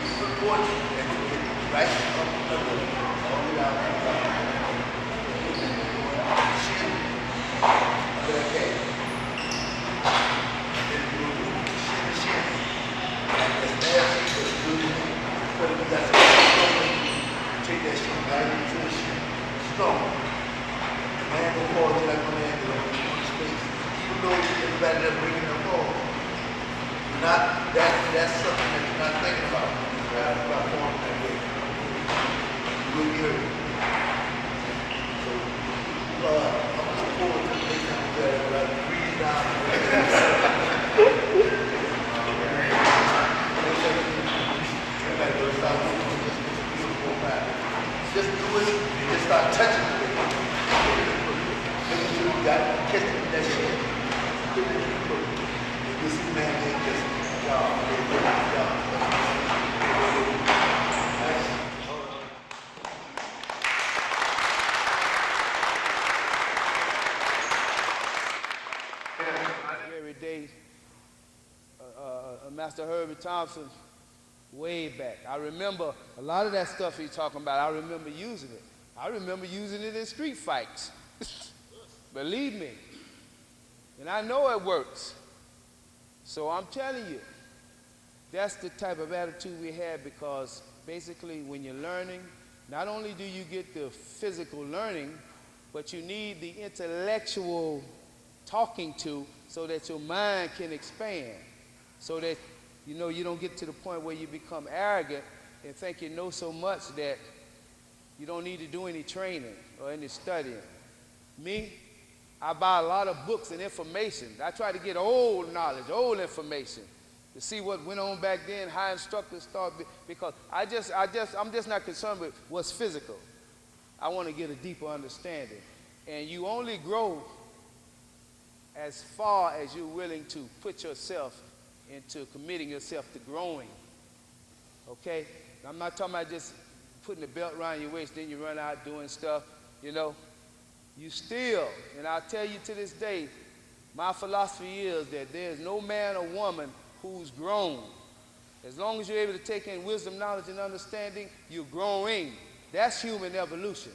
it's important that you get right up under all the way down to the top. Shin, under that head. And then you remove the shin to shin. That's nasty, but it's good. But if you got some strong, take that shin right into the shin. Strong. The man will fall just like my man did on space. Even though everybody that's bringing them forward, that's something that you're not thinking about. You're not about forming that way. You will be hurt. So, I'm looking forward to the next time we got it, right? Breathe down. Everybody goes start moving just this beautiful ride. Just do it and just start touching it. Making sure you got kissing that shit. This is man ain't just y'all. Every day, Master Herbie Thompson, way back. I remember a lot of that stuff he's talking about. I remember using it. I remember using it in street fights. Believe me. And I know it works. So I'm telling you, that's the type of attitude we have, because basically when you're learning, not only do you get the physical learning, but you need the intellectual talking to so that your mind can expand, so that you don't get to the point where you become arrogant and think you know so much that you don't need to do any training or any studying. Me, I buy a lot of books and information. I try to get old knowledge, old information, to see what went on back then, how instructors started, because I'm just not concerned with what's physical. I want to get a deeper understanding. And you only grow as far as you're willing to put yourself into committing yourself to growing. Okay? I'm not talking about just putting the belt around your waist, then you run out doing stuff, You still, and I'll tell you to this day, my philosophy is that there's no man or woman who's grown. As long as you're able to take in wisdom, knowledge, and understanding, you're growing. That's human evolution.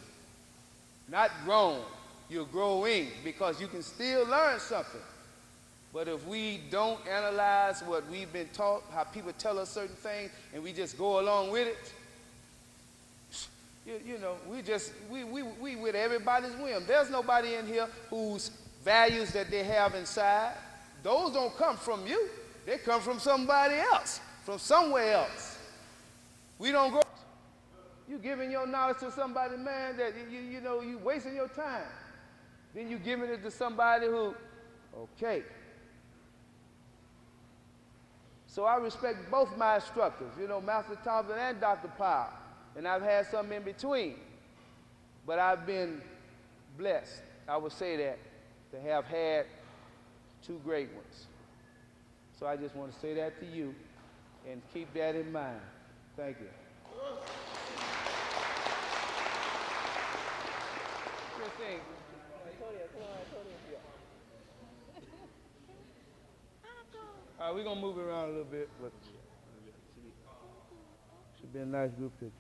Not grown. You're growing, because you can still learn something. But if we don't analyze what we've been taught, how people tell us certain things, and we just go along with it, we with everybody's whim. There's nobody in here whose values that they have inside, those don't come from you. They come from somebody else, from somewhere else. We don't grow. You giving your knowledge to somebody, man, that you wasting your time. Then you giving it to somebody who, okay. So I respect both my instructors, Master Thompson and Dr. Powell. And I've had some in between. But I've been blessed, I would say that, to have had two great ones. So I just want to say that to you and keep that in mind. Thank you. Good thing. All right, we're going to move it around a little bit, but should be a nice group picture.